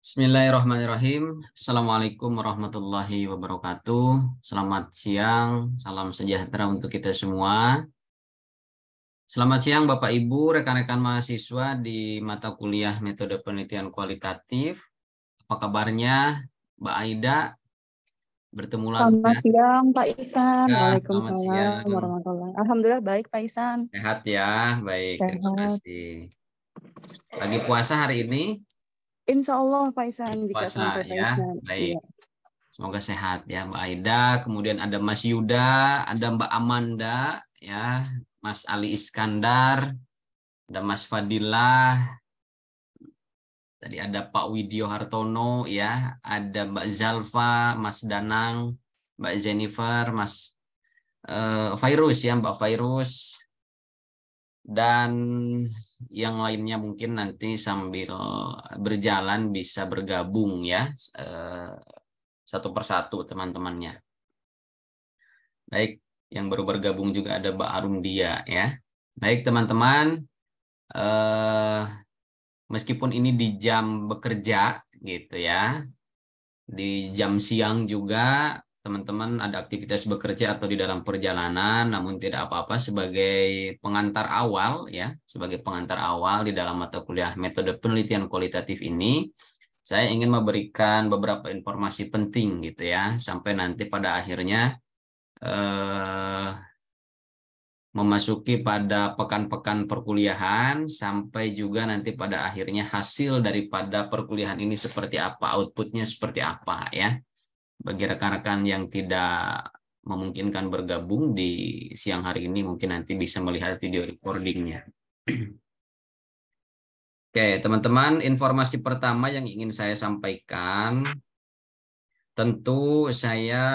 Bismillahirrahmanirrahim. Assalamualaikum warahmatullahi wabarakatuh. Selamat siang, salam sejahtera untuk kita semua. Selamat siang Bapak Ibu, rekan-rekan mahasiswa di mata kuliah metode penelitian kualitatif. Apa kabarnya Mbak Aida? Bertemu lagi Selamat ya. siang Pak Ihsan. Ya, selamat Waalaikumsalam siang. warahmatullahi. Alhamdulillah baik Pak Ihsan. Sehat ya, baik, terima Sehat. kasih. Lagi puasa hari ini? Insya Allah Pak Ihsan jika Puasa sampai Pak ya, Ihsan. Iya. baik. Semoga sehat ya Mbak Aida, kemudian ada Mas Yuda, ada Mbak Amanda, ya, Mas Ali Iskandar, ada Mas Fadilah, tadi ada Pak Widyo Hartono, ya, ada Mbak Zalfa, Mas Danang, Mbak Jennifer, Mas Fairuz ya, Mbak Fairuz, dan yang lainnya mungkin nanti sambil berjalan bisa bergabung ya, satu persatu teman-temannya. Baik, yang baru bergabung juga ada Mbak Arundia ya. Baik teman-teman, meskipun ini di jam bekerja gitu ya, di jam siang juga teman-teman ada aktivitas bekerja atau di dalam perjalanan, namun tidak apa-apa sebagai pengantar awal ya, sebagai pengantar awal di dalam mata kuliah metode penelitian kualitatif ini, saya ingin memberikan beberapa informasi penting gitu ya, sampai nanti pada akhirnya memasuki pada pekan-pekan perkuliahan sampai juga nanti pada akhirnya hasil daripada perkuliahan ini seperti apa, outputnya seperti apa ya. Bagi rekan-rekan yang tidak memungkinkan bergabung di siang hari ini mungkin nanti bisa melihat video recordingnya. Oke, teman-teman, informasi pertama yang ingin saya sampaikan, tentu saya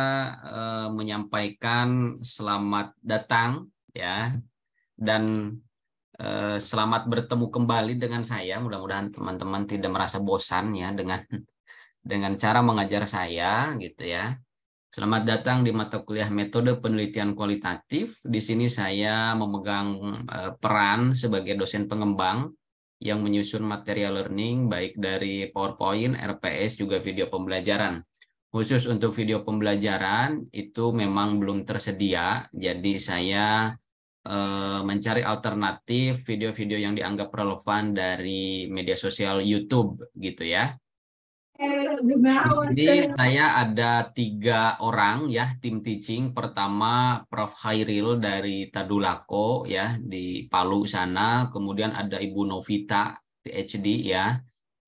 menyampaikan selamat datang ya, dan selamat bertemu kembali dengan saya. Mudah-mudahan teman-teman tidak merasa bosan ya dengan cara mengajar saya gitu ya. Selamat datang di mata kuliah metode penelitian kualitatif. Di sini saya memegang peran sebagai dosen pengembang yang menyusun material learning baik dari PowerPoint, RPS juga video pembelajaran. Khusus untuk video pembelajaran itu memang belum tersedia, jadi saya mencari alternatif video-video yang dianggap relevan dari media sosial YouTube gitu ya. Di sini saya ada 3 orang ya tim teaching. Pertama Prof. Khairil dari Tadulako ya di Palu sana. Kemudian ada Ibu Novita PhD ya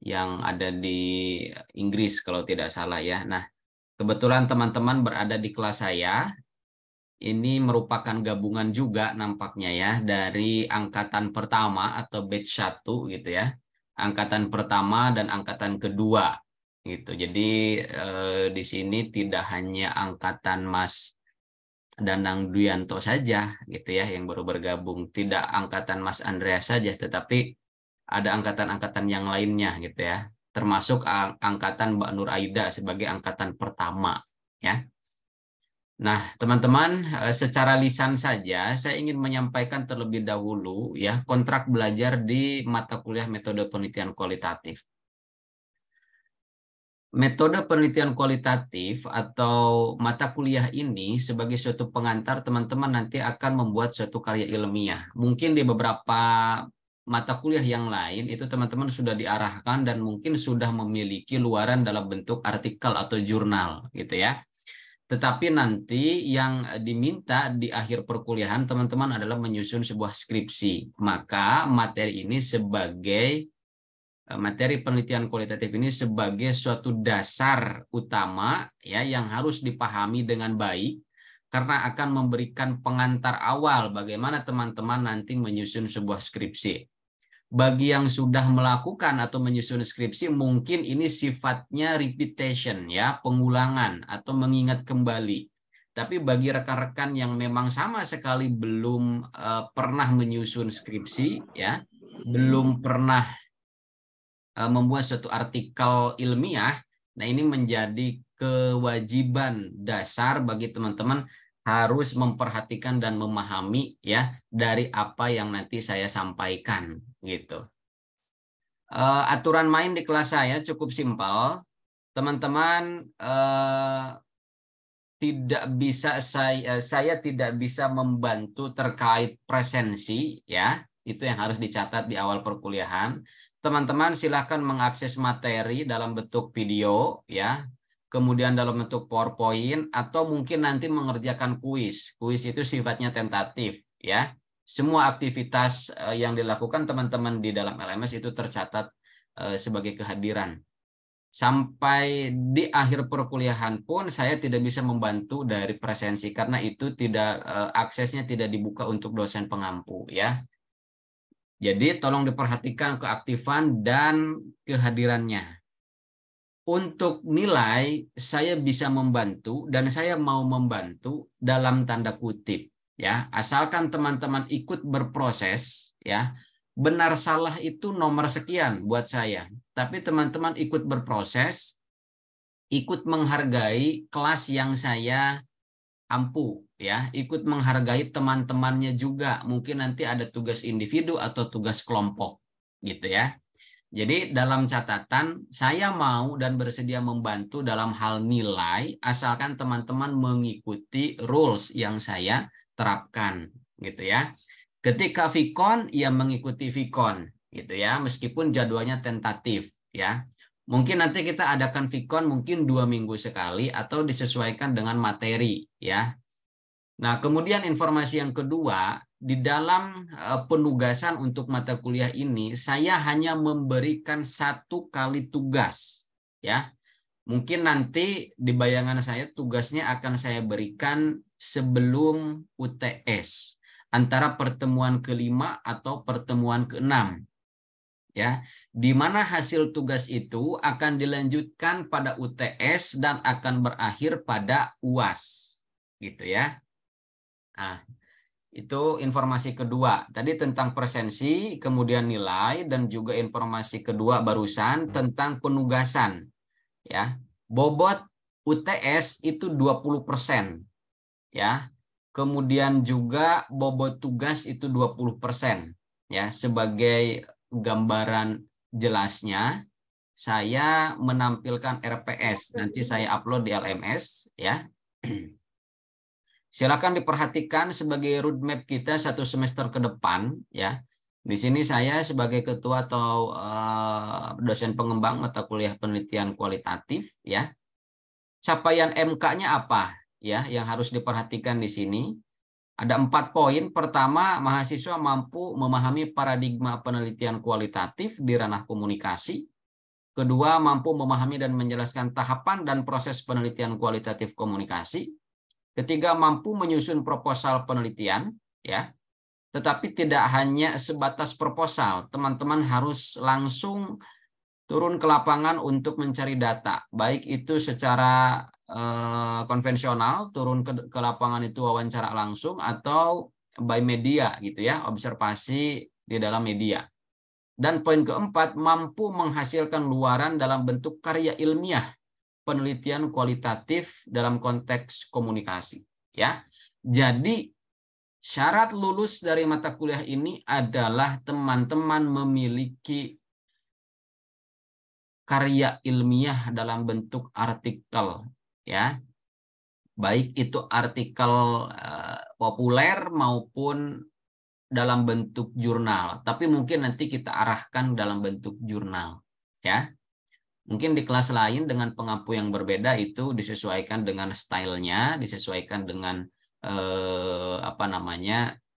yang ada di Inggris kalau tidak salah ya. Nah, kebetulan teman-teman berada di kelas saya. Ini merupakan gabungan juga nampaknya ya dari angkatan pertama atau batch 1 gitu ya. Angkatan pertama dan angkatan kedua gitu. Jadi di sini tidak hanya angkatan Mas Danang Duyanto saja gitu ya yang baru bergabung, tidak angkatan Mas Andreas saja, tetapi ada angkatan-angkatan yang lainnya gitu ya. Termasuk angkatan Mbak Nur Aida sebagai angkatan pertama ya. Nah, teman-teman, secara lisan saja saya ingin menyampaikan terlebih dahulu ya kontrak belajar di mata kuliah metode penelitian kualitatif. Metode penelitian kualitatif atau mata kuliah ini sebagai suatu pengantar teman-teman nanti akan membuat suatu karya ilmiah. Mungkin di beberapa mata kuliah yang lain itu teman-teman sudah diarahkan dan mungkin sudah memiliki luaran dalam bentuk artikel atau jurnal gitu ya. Tetapi nanti yang diminta di akhir perkuliahan teman-teman adalah menyusun sebuah skripsi. Maka materi ini sebagai materi penelitian kualitatif ini sebagai suatu dasar utama ya yang harus dipahami dengan baik karena akan memberikan pengantar awal bagaimana teman-teman nanti menyusun sebuah skripsi. Bagi yang sudah melakukan atau menyusun skripsi mungkin ini sifatnya repetition ya, pengulangan atau mengingat kembali. Tapi bagi rekan-rekan yang memang sama sekali belum pernah menyusun skripsi ya, belum pernah membuat suatu artikel ilmiah, nah ini menjadi kewajiban dasar bagi teman-teman harus memperhatikan dan memahami ya dari apa yang nanti saya sampaikan gitu. Aturan main di kelas saya cukup simpel. Teman-teman tidak bisa saya tidak bisa membantu terkait presensi, ya. Itu yang harus dicatat di awal perkuliahan. Teman-teman silakan mengakses materi dalam bentuk video, ya. Kemudian dalam bentuk PowerPoint atau mungkin nanti mengerjakan kuis. Kuis itu sifatnya tentatif, ya. Semua aktivitas yang dilakukan teman-teman di dalam LMS itu tercatat sebagai kehadiran. Sampai di akhir perkuliahan pun saya tidak bisa membantu dari presensi karena itu tidak aksesnya tidak dibuka untuk dosen pengampu, ya. Jadi tolong diperhatikan keaktifan dan kehadirannya. Untuk nilai saya bisa membantu dan saya mau membantu dalam tanda kutip, ya. Asalkan teman-teman ikut berproses, ya. Benar salah itu nomor sekian buat saya. Tapi teman-teman ikut berproses, ikut menghargai kelas yang saya ampu, ya, ikut menghargai teman-temannya juga. Mungkin nanti ada tugas individu atau tugas kelompok, gitu ya. Jadi dalam catatan saya mau dan bersedia membantu dalam hal nilai asalkan teman-teman mengikuti rules yang saya terapkan, gitu ya. Ketika Vicon, ya mengikuti Vicon, gitu ya, meskipun jadwalnya tentatif, ya. Mungkin nanti kita adakan Vicon mungkin 2 minggu sekali atau disesuaikan dengan materi, ya. Nah, kemudian informasi yang kedua, di dalam penugasan untuk mata kuliah ini, saya hanya memberikan 1 kali tugas, ya. Mungkin nanti di bayangan saya tugasnya akan saya berikan sebelum UTS, antara pertemuan ke-5 atau pertemuan ke-6. Ya, di mana hasil tugas itu akan dilanjutkan pada UTS dan akan berakhir pada UAS, gitu ya. Nah, itu informasi kedua. Tadi tentang presensi, kemudian nilai, dan juga informasi kedua barusan tentang penugasan. Ya, bobot UTS itu 20%. Ya, kemudian juga bobot tugas itu 20%. Ya, sebagai gambaran jelasnya, saya menampilkan RPS. Nanti saya upload di LMS, ya. Silakan diperhatikan sebagai roadmap kita 1 semester ke depan, ya. Di sini saya sebagai ketua atau dosen pengembang mata kuliah penelitian kualitatif, ya. Capaian MK-nya apa, ya, yang harus diperhatikan di sini? Ada 4 poin. Pertama, mahasiswa mampu memahami paradigma penelitian kualitatif di ranah komunikasi. Kedua, mampu memahami dan menjelaskan tahapan dan proses penelitian kualitatif komunikasi. Ketiga, mampu menyusun proposal penelitian, ya. Tetapi tidak hanya sebatas proposal, teman-teman harus langsung turun ke lapangan untuk mencari data, baik itu secara konvensional, turun ke lapangan itu wawancara langsung, atau by media, gitu ya, observasi di dalam media. Dan poin keempat, mampu menghasilkan luaran dalam bentuk karya ilmiah penelitian kualitatif dalam konteks komunikasi, ya. Jadi syarat lulus dari mata kuliah ini adalah teman-teman memiliki karya ilmiah dalam bentuk artikel, ya. Baik itu artikel populer maupun dalam bentuk jurnal, tapi mungkin nanti kita arahkan dalam bentuk jurnal, ya. Mungkin di kelas lain dengan pengampu yang berbeda itu disesuaikan dengan stylenya, disesuaikan dengan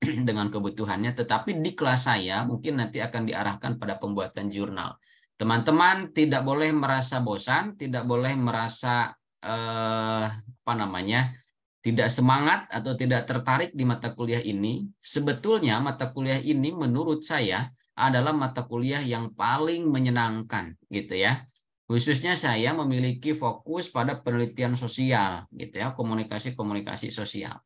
dengan kebutuhannya. Tetapi di kelas saya mungkin nanti akan diarahkan pada pembuatan jurnal. Teman-teman tidak boleh merasa bosan, tidak boleh merasa tidak semangat atau tidak tertarik di mata kuliah ini. Sebetulnya mata kuliah ini menurut saya adalah mata kuliah yang paling menyenangkan, gitu ya. Khususnya saya memiliki fokus pada penelitian sosial, gitu ya, komunikasi sosial.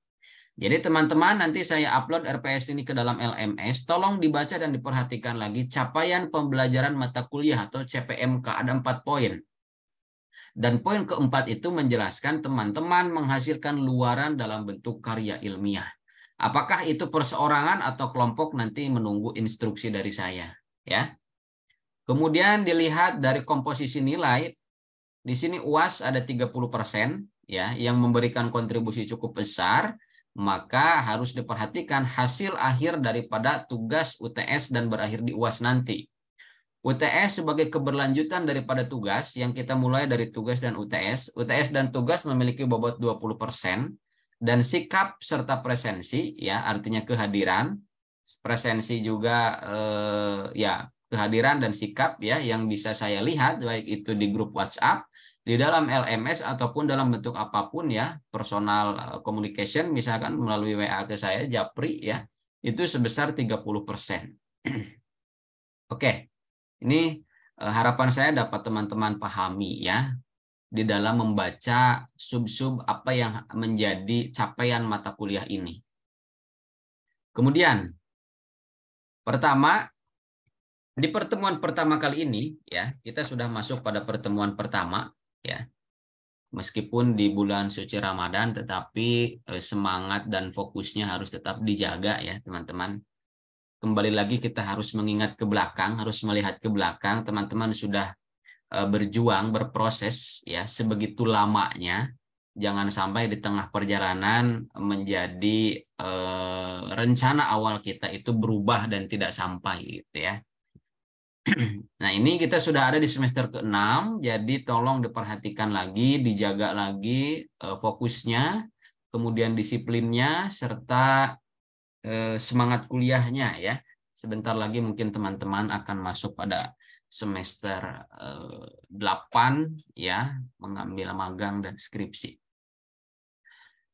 Jadi teman-teman, nanti saya upload RPS ini ke dalam LMS, tolong dibaca dan diperhatikan lagi capaian pembelajaran mata kuliah atau CPMK, ada 4 poin. Dan poin keempat itu menjelaskan teman-teman menghasilkan luaran dalam bentuk karya ilmiah. Apakah itu perseorangan atau kelompok nanti menunggu instruksi dari saya, ya. Kemudian dilihat dari komposisi nilai, di sini UAS ada 30% ya, yang memberikan kontribusi cukup besar, maka harus diperhatikan hasil akhir daripada tugas UTS dan berakhir di UAS nanti. UTS sebagai keberlanjutan daripada tugas yang kita mulai dari tugas dan UTS. UTS dan tugas memiliki bobot 20% dan sikap serta presensi ya, artinya kehadiran, presensi juga ya kehadiran dan sikap ya yang bisa saya lihat baik itu di grup WhatsApp, di dalam LMS ataupun dalam bentuk apapun ya, personal communication misalkan melalui WA ke saya Japri ya, itu sebesar 30%. Oke. Ini harapan saya dapat teman-teman pahami ya di dalam membaca sub-sub apa yang menjadi capaian mata kuliah ini. Kemudian, pertama, di pertemuan pertama kali ini ya, kita sudah masuk pada pertemuan pertama ya. Meskipun di bulan suci Ramadan, tetapi semangat dan fokusnya harus tetap dijaga ya teman-teman. Kembali lagi kita harus mengingat ke belakang, harus melihat ke belakang, teman-teman sudah berjuang, berproses ya sebegitu lamanya, jangan sampai di tengah perjalanan menjadi rencana awal kita itu berubah dan tidak sampai gitu ya. Nah, ini kita sudah ada di semester ke-6, jadi tolong diperhatikan lagi, dijaga lagi fokusnya, kemudian disiplinnya serta semangat kuliahnya ya. Sebentar lagi mungkin teman-teman akan masuk pada semester 8 ya, mengambil magang dan skripsi.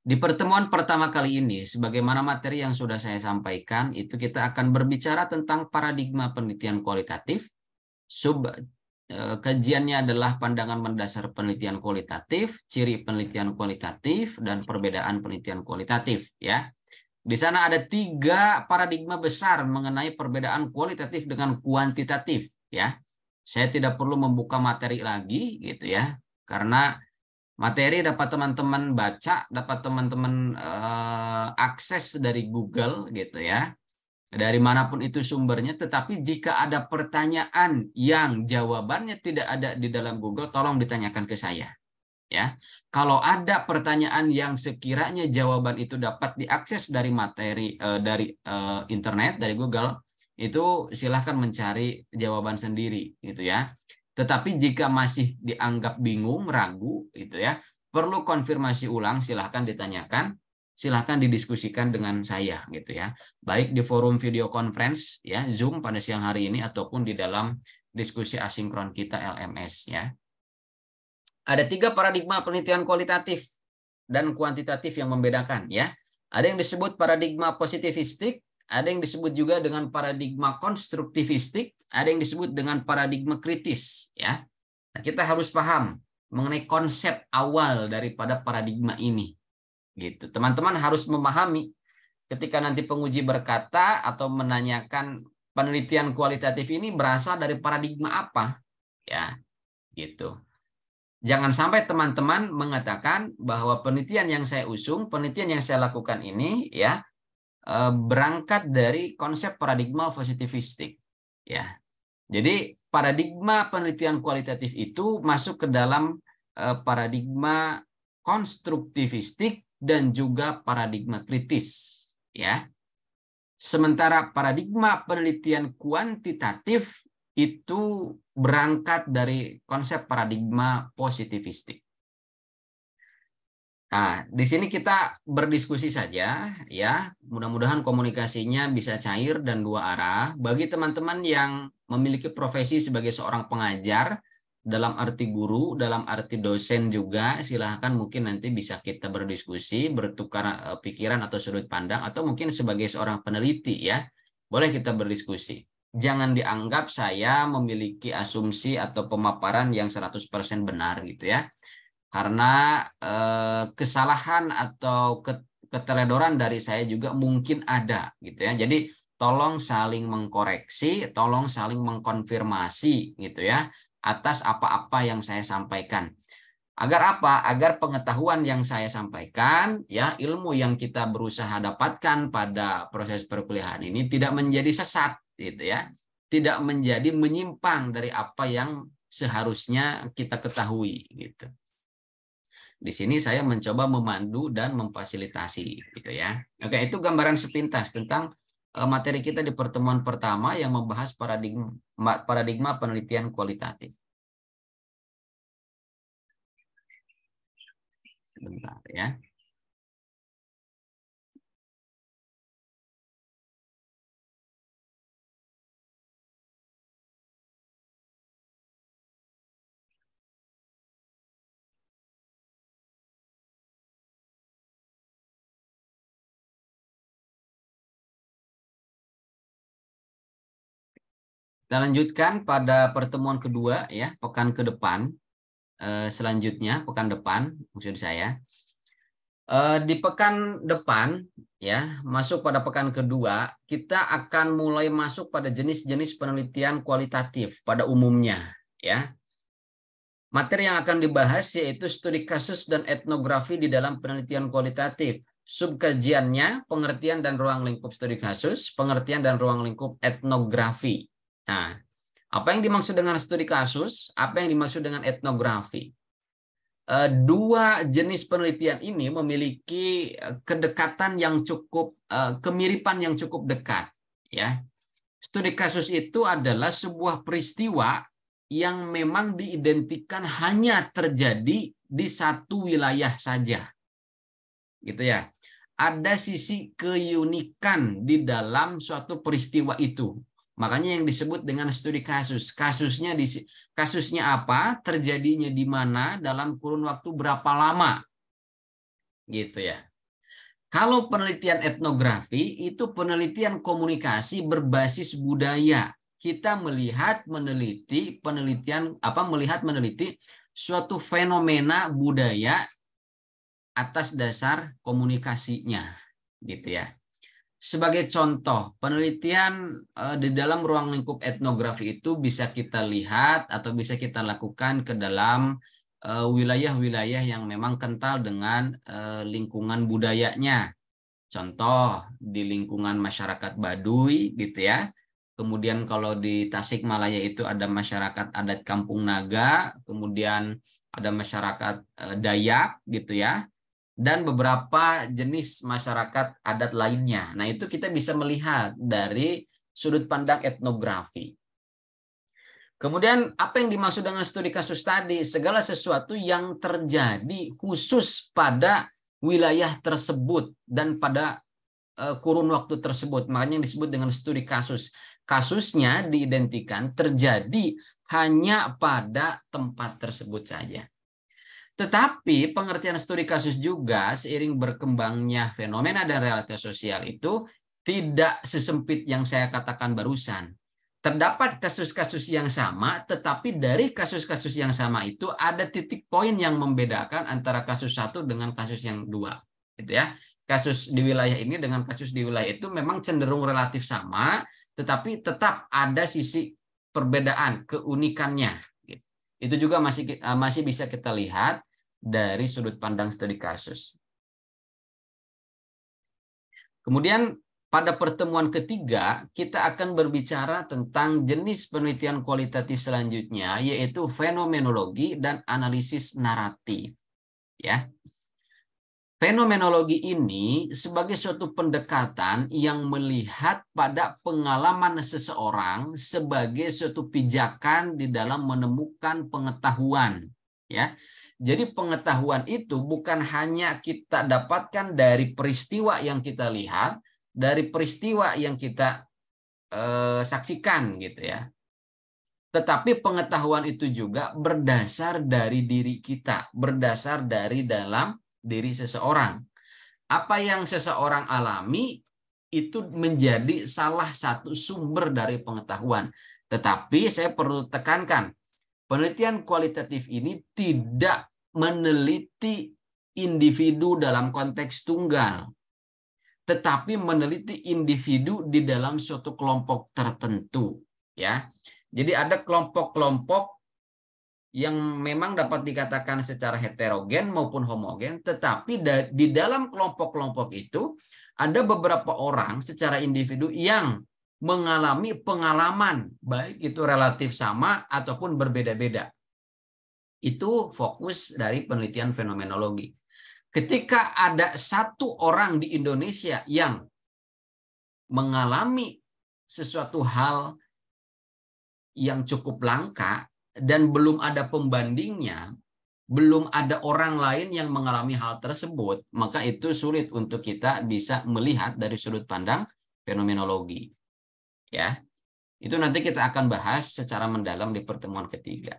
Di pertemuan pertama kali ini, sebagaimana materi yang sudah saya sampaikan, itu kita akan berbicara tentang paradigma penelitian kualitatif. Kajiannya adalah pandangan mendasar penelitian kualitatif, ciri penelitian kualitatif, dan perbedaan penelitian kualitatif ya. Di sana ada 3 paradigma besar mengenai perbedaan kualitatif dengan kuantitatif ya. Saya tidak perlu membuka materi lagi gitu ya, karena materi dapat teman-teman baca, dapat teman-teman akses dari Google gitu ya, dari manapun itu sumbernya. Tetapi jika ada pertanyaan yang jawabannya tidak ada di dalam Google, tolong ditanyakan ke saya. Ya, kalau ada pertanyaan yang sekiranya jawaban itu dapat diakses dari materi dari internet, dari Google, itu silahkan mencari jawaban sendiri gitu ya. Tetapi jika masih dianggap bingung, ragu gitu ya, perlu konfirmasi ulang, silahkan ditanyakan, silahkan didiskusikan dengan saya gitu ya. Baik di forum video conference ya, Zoom pada siang hari ini ataupun di dalam diskusi asinkron kita LMS ya. Ada 3 paradigma penelitian kualitatif dan kuantitatif yang membedakan ya. Ada yang disebut paradigma positivistik, ada yang disebut juga dengan paradigma konstruktivistik, ada yang disebut dengan paradigma kritis ya. Nah, kita harus paham mengenai konsep awal daripada paradigma ini. Gitu. Teman-teman harus memahami ketika nanti penguji berkata atau menanyakan penelitian kualitatif ini berasal dari paradigma apa ya. Gitu. Jangan sampai teman-teman mengatakan bahwa penelitian yang saya usung, penelitian yang saya lakukan ini ya berangkat dari konsep paradigma positivistik ya. Jadi paradigma penelitian kualitatif itu masuk ke dalam paradigma konstruktivistik dan juga paradigma kritis ya. Sementara paradigma penelitian kuantitatif itu berangkat dari konsep paradigma positivistik. Nah, di sini kita berdiskusi saja ya. Mudah-mudahan komunikasinya bisa cair dan 2 arah. Bagi teman-teman yang memiliki profesi sebagai seorang pengajar, dalam arti guru, dalam arti dosen juga, silahkan mungkin nanti bisa kita berdiskusi, bertukar pikiran atau sudut pandang, atau mungkin sebagai seorang peneliti ya, boleh kita berdiskusi. Jangan dianggap saya memiliki asumsi atau pemaparan yang 100% benar gitu ya. Karena kesalahan atau keteledoran dari saya juga mungkin ada gitu ya. Jadi tolong saling mengkoreksi, tolong saling mengkonfirmasi gitu ya atas apa-apa yang saya sampaikan. Agar apa? Agar pengetahuan yang saya sampaikan, ya ilmu yang kita berusaha dapatkan pada proses perkuliahan ini tidak menjadi sesat, gitu ya. tidak menjadi menyimpang dari apa yang seharusnya kita ketahui gitu. Di sini saya mencoba memandu dan memfasilitasi gitu ya. Oke, itu gambaran sepintas tentang materi kita di pertemuan pertama yang membahas paradigma penelitian kualitatif. Sebentar ya. Kita lanjutkan pada pertemuan kedua ya, pekan ke depan. Selanjutnya pekan depan maksud saya. Di pekan depan ya, masuk pada pekan kedua, kita akan mulai masuk pada jenis-jenis penelitian kualitatif pada umumnya ya. Materi yang akan dibahas yaitu studi kasus dan etnografi di dalam penelitian kualitatif. Subkajiannya pengertian dan ruang lingkup studi kasus, pengertian dan ruang lingkup etnografi. Nah, apa yang dimaksud dengan studi kasus? Apa yang dimaksud dengan etnografi? Dua jenis penelitian ini memiliki kedekatan yang cukup, kemiripan yang cukup dekat. Ya, studi kasus itu adalah sebuah peristiwa yang memang diidentikan hanya terjadi di satu wilayah saja, gitu ya. Ada sisi keunikan di dalam suatu peristiwa itu. Makanya yang disebut dengan studi kasus. Kasusnya apa? Terjadinya di mana? Dalam kurun waktu berapa lama? Gitu ya. Kalau penelitian etnografi itu penelitian komunikasi berbasis budaya. Kita meneliti suatu fenomena budaya atas dasar komunikasinya, gitu ya. Sebagai contoh, penelitian di dalam ruang lingkup etnografi itu bisa kita lihat atau bisa kita lakukan ke dalam wilayah-wilayah yang memang kental dengan lingkungan budayanya. Contoh di lingkungan masyarakat Baduy gitu ya. Kemudian kalau di Tasikmalaya itu ada masyarakat adat Kampung Naga, kemudian ada masyarakat Dayak gitu ya. Dan beberapa jenis masyarakat adat lainnya. Nah, itu kita bisa melihat dari sudut pandang etnografi. Kemudian apa yang dimaksud dengan studi kasus tadi? Segala sesuatu yang terjadi khusus pada wilayah tersebut dan pada kurun waktu tersebut. Makanya disebut dengan studi kasus. Kasusnya diidentikan terjadi hanya pada tempat tersebut saja. Tetapi pengertian studi kasus juga seiring berkembangnya fenomena dan realitas sosial itu tidak sesempit yang saya katakan barusan. Terdapat kasus-kasus yang sama, tetapi dari kasus-kasus yang sama itu ada titik poin yang membedakan antara kasus satu dengan kasus yang dua. Gitu ya. Kasus di wilayah ini dengan kasus di wilayah itu memang cenderung relatif sama, tetapi tetap ada sisi perbedaan, keunikannya. Itu juga masih bisa kita lihat dari sudut pandang studi kasus. Kemudian pada pertemuan ketiga kita akan berbicara tentang jenis penelitian kualitatif selanjutnya, yaitu fenomenologi dan analisis naratif. Ya. Fenomenologi ini sebagai suatu pendekatan yang melihat pada pengalaman seseorang sebagai suatu pijakan di dalam menemukan pengetahuan. Ya, jadi pengetahuan itu bukan hanya kita dapatkan dari peristiwa yang kita lihat, dari peristiwa yang kita saksikan, gitu ya. Tetapi pengetahuan itu juga berdasar dari diri kita, berdasar dari dalam diri seseorang. Apa yang seseorang alami itu menjadi salah satu sumber dari pengetahuan. Tetapi saya perlu tekankan, penelitian kualitatif ini tidak meneliti individu dalam konteks tunggal, tetapi meneliti individu di dalam suatu kelompok tertentu. Ya, jadi ada kelompok-kelompok yang memang dapat dikatakan secara heterogen maupun homogen, tetapi di dalam kelompok-kelompok itu ada beberapa orang secara individu yang mengalami pengalaman, baik itu relatif sama ataupun berbeda-beda. Itu fokus dari penelitian fenomenologi. Ketika ada satu orang di Indonesia yang mengalami sesuatu hal yang cukup langka dan belum ada pembandingnya, belum ada orang lain yang mengalami hal tersebut, maka itu sulit untuk kita bisa melihat dari sudut pandang fenomenologi. Ya, itu nanti kita akan bahas secara mendalam di pertemuan ketiga.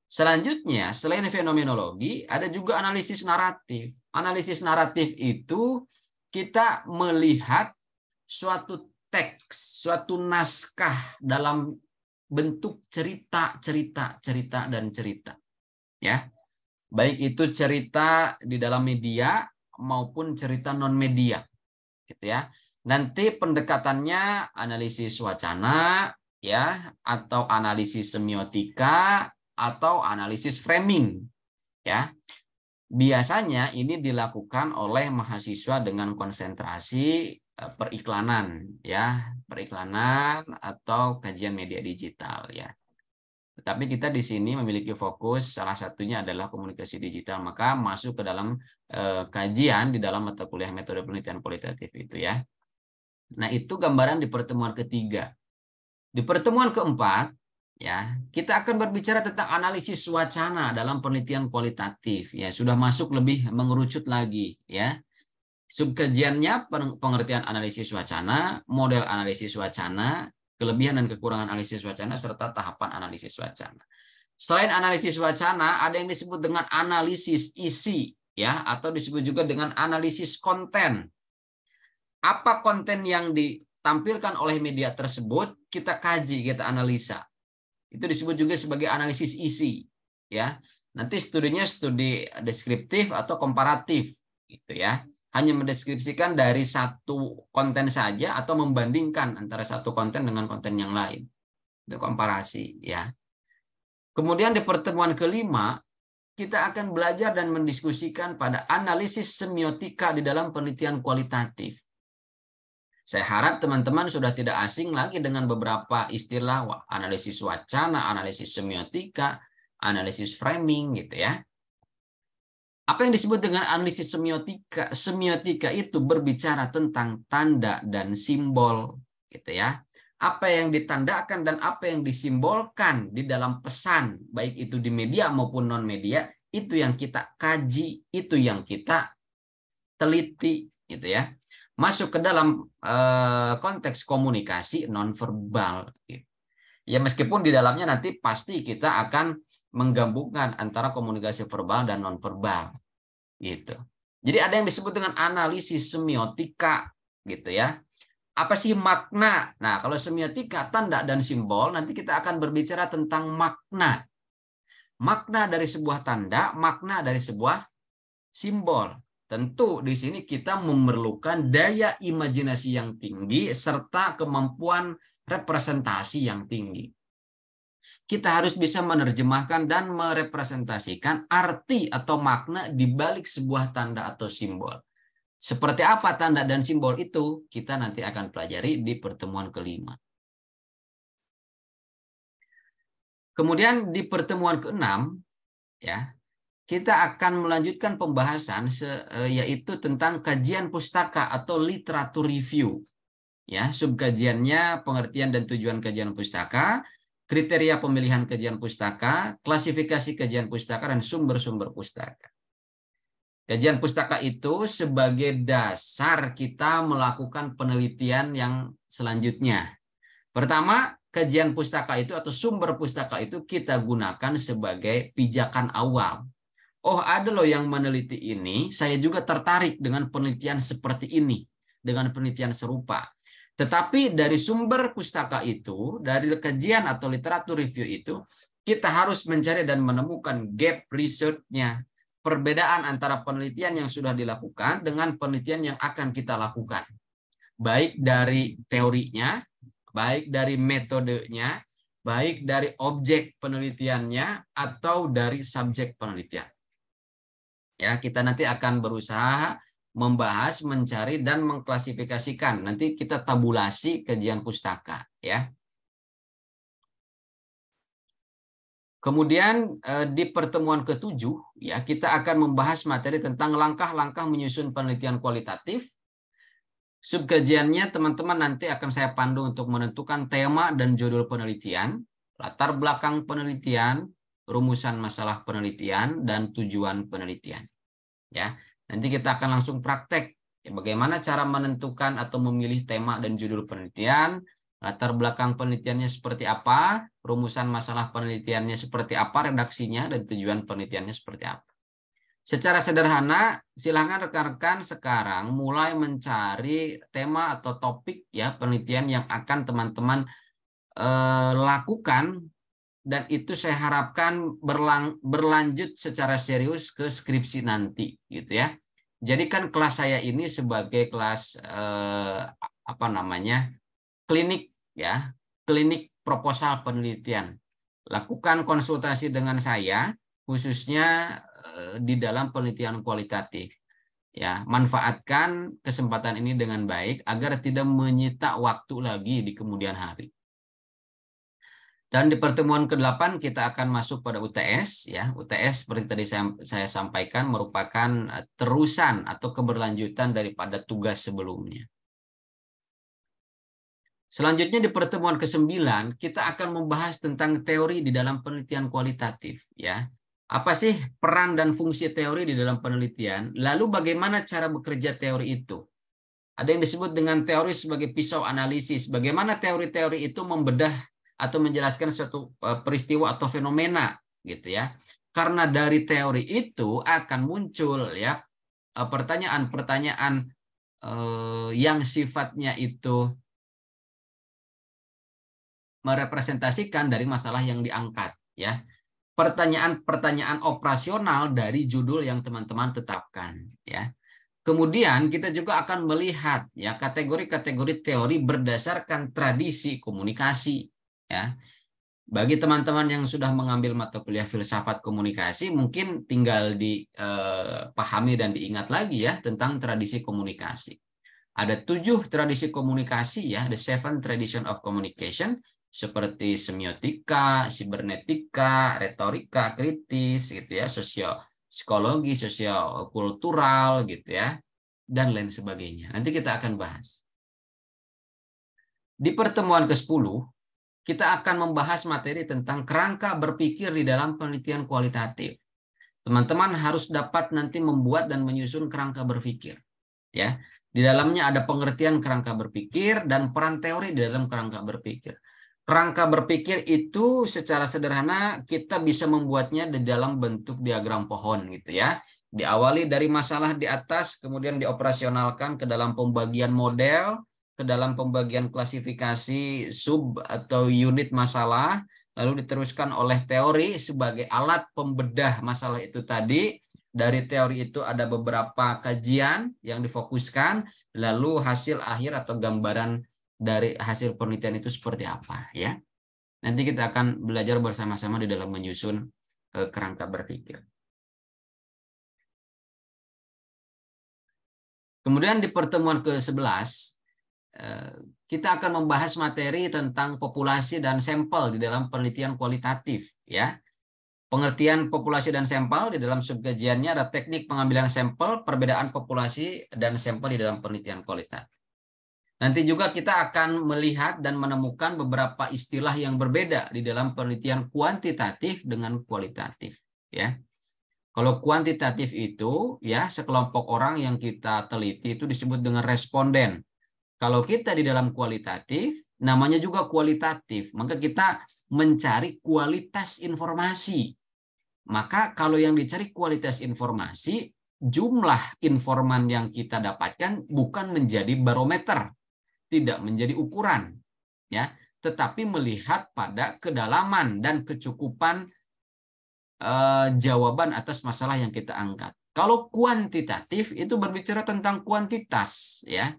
Selanjutnya, selain fenomenologi, ada juga analisis naratif. Analisis naratif itu kita melihat suatu teks, suatu naskah dalam bentuk cerita, dan cerita. Ya, baik itu cerita di dalam media maupun cerita non media, gitu ya. Nanti pendekatannya analisis wacana, ya, atau analisis semiotika, atau analisis framing, ya. Biasanya ini dilakukan oleh mahasiswa dengan konsentrasi periklanan, ya, periklanan atau kajian media digital, ya. Tetapi kita di sini memiliki fokus salah satunya adalah komunikasi digital, maka masuk ke dalam kajian di dalam mata kuliah metode penelitian kualitatif itu, ya. Nah, itu gambaran di pertemuan ketiga. Di pertemuan keempat, ya, kita akan berbicara tentang analisis wacana dalam penelitian kualitatif. Ya, sudah masuk lebih mengerucut lagi, ya. Subkajiannya pengertian analisis wacana, model analisis wacana, kelebihan dan kekurangan analisis wacana, serta tahapan analisis wacana. Selain analisis wacana, ada yang disebut dengan analisis isi, ya, atau disebut juga dengan analisis konten. Apa konten yang ditampilkan oleh media tersebut, kita kaji, kita analisa. Itu disebut juga sebagai analisis isi, ya. Nanti studinya studi deskriptif atau komparatif, gitu ya. Hanya mendeskripsikan dari satu konten saja atau membandingkan antara satu konten dengan konten yang lain. Itu komparasi, ya. Kemudian di pertemuan kelima, kita akan belajar dan mendiskusikan pada analisis semiotika di dalam penelitian kualitatif. Saya harap teman-teman sudah tidak asing lagi dengan beberapa istilah analisis wacana, analisis semiotika, analisis framing, gitu ya. Apa yang disebut dengan analisis semiotika? Semiotika itu berbicara tentang tanda dan simbol, gitu ya. Apa yang ditandakan dan apa yang disimbolkan di dalam pesan, baik itu di media maupun non-media, itu yang kita kaji, itu yang kita teliti, gitu ya. Masuk ke dalam konteks komunikasi nonverbal. Ya, meskipun di dalamnya nanti pasti kita akan menggabungkan antara komunikasi verbal dan nonverbal, gitu. Jadi ada yang disebut dengan analisis semiotika, gitu ya. Apa sih makna? Nah, kalau semiotika, tanda dan simbol, nanti kita akan berbicara tentang makna. Makna dari sebuah tanda, makna dari sebuah simbol. Tentu di sini kita memerlukan daya imajinasi yang tinggi serta kemampuan representasi yang tinggi. Kita harus bisa menerjemahkan dan merepresentasikan arti atau makna di balik sebuah tanda atau simbol. Seperti apa tanda dan simbol itu, kita nanti akan pelajari di pertemuan kelima. Kemudian di pertemuan keenam, ya, kita akan melanjutkan pembahasan yaitu tentang kajian pustaka atau literatur review. Ya, subkajiannya pengertian dan tujuan kajian pustaka, kriteria pemilihan kajian pustaka, klasifikasi kajian pustaka, dan sumber-sumber pustaka. Kajian pustaka itu sebagai dasar kita melakukan penelitian yang selanjutnya. Pertama, kajian pustaka itu atau sumber pustaka itu kita gunakan sebagai pijakan awal. Oh, ada loh yang meneliti ini, saya juga tertarik dengan penelitian seperti ini, dengan penelitian serupa. Tetapi dari sumber pustaka itu, dari kajian atau literatur review itu, kita harus mencari dan menemukan gap research-nya, perbedaan antara penelitian yang sudah dilakukan dengan penelitian yang akan kita lakukan. Baik dari teorinya, baik dari metodenya, baik dari objek penelitiannya, atau dari subjek penelitian. Ya, kita nanti akan berusaha membahas, mencari, dan mengklasifikasikan. Nanti kita tabulasi kajian pustaka, ya. Kemudian di pertemuan ke-7 ya kita akan membahas materi tentang langkah-langkah menyusun penelitian kualitatif. Subkajiannya teman-teman nanti akan saya pandu untuk menentukan tema dan judul penelitian, latar belakang penelitian, rumusan masalah penelitian, dan tujuan penelitian. Ya, nanti kita akan langsung praktek ya, bagaimana cara menentukan atau memilih tema dan judul penelitian, latar belakang penelitiannya seperti apa, rumusan masalah penelitiannya seperti apa, redaksinya, dan tujuan penelitiannya seperti apa. Secara sederhana, silakan rekan-rekan sekarang mulai mencari tema atau topik ya penelitian yang akan teman-teman lakukan, dan itu saya harapkan berlanjut secara serius ke skripsi nanti gitu ya. Jadi kan kelas saya ini sebagai kelas klinik ya, klinik proposal penelitian. Lakukan konsultasi dengan saya khususnya di dalam penelitian kualitatif. Ya, manfaatkan kesempatan ini dengan baik agar tidak menyita waktu lagi di kemudian hari. Dan di pertemuan ke-8 kita akan masuk pada UTS ya. UTS seperti tadi saya sampaikan merupakan terusan atau keberlanjutan daripada tugas sebelumnya. Selanjutnya di pertemuan ke-9 kita akan membahas tentang teori di dalam penelitian kualitatif ya. Apa sih peran dan fungsi teori di dalam penelitian? Lalu bagaimana cara bekerja teori itu? Ada yang disebut dengan teori sebagai pisau analisis. Bagaimana teori-teori itu membedah atau menjelaskan suatu peristiwa atau fenomena gitu ya. Karena dari teori itu akan muncul ya pertanyaan-pertanyaan yang sifatnya itu merepresentasikan dari masalah yang diangkat ya. Pertanyaan-pertanyaan operasional dari judul yang teman-teman tetapkan ya. Kemudian kita juga akan melihat ya kategori-kategori teori berdasarkan tradisi komunikasi ya. Bagi teman-teman yang sudah mengambil mata kuliah filsafat komunikasi mungkin tinggal dipahami dan diingat lagi ya tentang tradisi komunikasi. Ada 7 tradisi komunikasi ya, the 7 tradition of communication, seperti semiotika, sibernetika, retorika kritis gitu ya, psikologi, sosio-kultural gitu ya, dan lain sebagainya. Nanti kita akan bahas. Di pertemuan ke-10 kita akan membahas materi tentang kerangka berpikir di dalam penelitian kualitatif. Teman-teman harus dapat nanti membuat dan menyusun kerangka berpikir. Ya, di dalamnya ada pengertian kerangka berpikir dan peran teori di dalam kerangka berpikir. Kerangka berpikir itu secara sederhana kita bisa membuatnya di dalam bentuk diagram pohon gitu ya. Diawali dari masalah di atas, kemudian dioperasionalkan ke dalam pembagian model, ke dalam pembagian klasifikasi sub atau unit masalah, lalu diteruskan oleh teori sebagai alat pembedah masalah itu tadi. Dari teori itu ada beberapa kajian yang difokuskan, lalu hasil akhir atau gambaran dari hasil penelitian itu seperti apa ya. Nanti kita akan belajar bersama-sama di dalam menyusun kerangka berpikir. Kemudian di pertemuan ke-11 kita akan membahas materi tentang populasi dan sampel di dalam penelitian kualitatif ya. Pengertian populasi dan sampel di dalam subkajiannya ada teknik pengambilan sampel, perbedaan populasi dan sampel di dalam penelitian kualitatif. Nanti juga kita akan melihat dan menemukan beberapa istilah yang berbeda di dalam penelitian kuantitatif dengan kualitatif ya. Kalau kuantitatif itu ya sekelompok orang yang kita teliti itu disebut dengan responden. Kalau kita di dalam kualitatif namanya juga kualitatif, maka kita mencari kualitas informasi. Maka kalau yang dicari kualitas informasi, jumlah informan yang kita dapatkan bukan menjadi barometer, tidak menjadi ukuran, ya, tetapi melihat pada kedalaman dan kecukupan jawaban atas masalah yang kita angkat. Kalau kuantitatif itu berbicara tentang kuantitas, ya.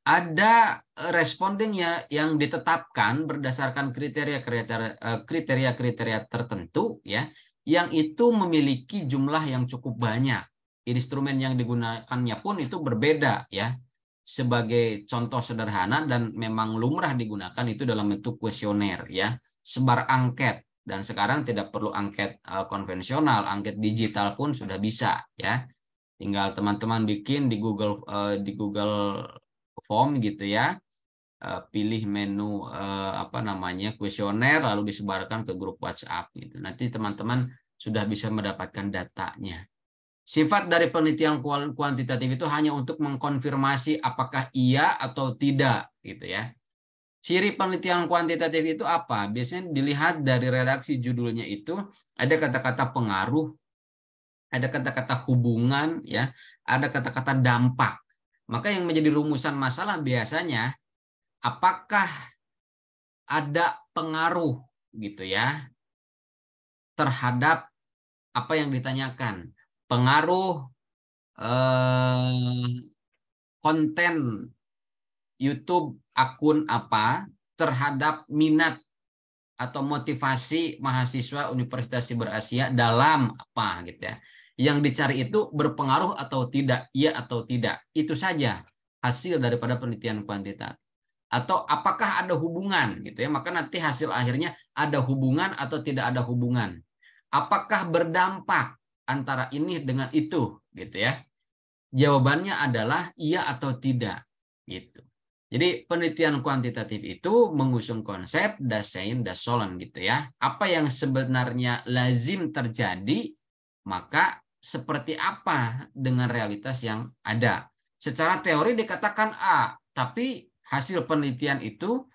Ada responden yang ditetapkan berdasarkan kriteria-kriteria tertentu, ya, yang itu memiliki jumlah yang cukup banyak. instrumen yang digunakannya pun itu berbeda ya. Sebagai contoh sederhana dan memang lumrah digunakan itu dalam bentuk kuesioner ya, sebar angket, dan sekarang tidak perlu angket konvensional, angket digital pun sudah bisa ya. Tinggal teman-teman bikin di Google Form gitu ya, pilih menu apa namanya kuesioner lalu disebarkan ke grup WhatsApp gitu. Nanti teman-teman sudah bisa mendapatkan datanya. Sifat dari penelitian kuantitatif itu hanya untuk mengkonfirmasi apakah iya atau tidak gitu ya. Ciri penelitian kuantitatif itu apa? Biasanya dilihat dari redaksi judulnya itu ada kata-kata pengaruh, ada kata-kata hubungan ya, ada kata-kata dampak. Maka yang menjadi rumusan masalah biasanya apakah ada pengaruh gitu ya terhadap apa yang ditanyakan. Pengaruh konten YouTube akun apa terhadap minat atau motivasi mahasiswa Universitas Siber Asia dalam apa gitu ya. Yang dicari itu berpengaruh atau tidak, iya atau tidak. Itu saja hasil daripada penelitian kuantitatif. Atau apakah ada hubungan gitu ya. Maka nanti hasil akhirnya ada hubungan atau tidak ada hubungan. Apakah berdampak antara ini dengan itu gitu ya. Jawabannya adalah iya atau tidak gitu. Jadi penelitian kuantitatif itu mengusung konsep das Sein, das Sollen gitu ya. Apa yang sebenarnya lazim terjadi, maka seperti apa dengan realitas yang ada. Secara teori dikatakan A, tapi hasil penelitian itu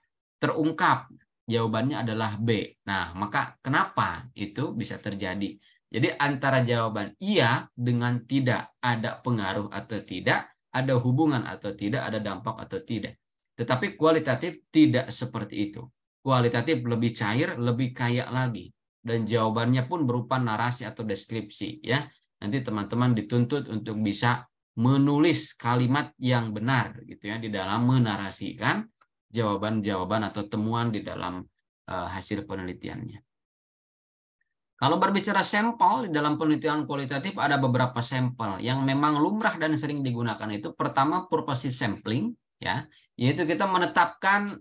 terungkap jawabannya adalah B. Nah, maka kenapa itu bisa terjadi? Jadi antara jawaban iya dengan tidak, ada pengaruh atau tidak, ada hubungan atau tidak, ada dampak atau tidak. Tetapi kualitatif tidak seperti itu. Kualitatif lebih cair, lebih kaya lagi. Dan jawabannya pun berupa narasi atau deskripsi. Ya, nanti teman-teman dituntut untuk bisa menulis kalimat yang benar gitu ya di dalam menarasikan jawaban-jawaban atau temuan di dalam hasil penelitiannya. Kalau berbicara sampel, di dalam penelitian kualitatif ada beberapa sampel yang memang lumrah dan sering digunakan. Itu pertama purposive sampling, ya, yaitu kita menetapkan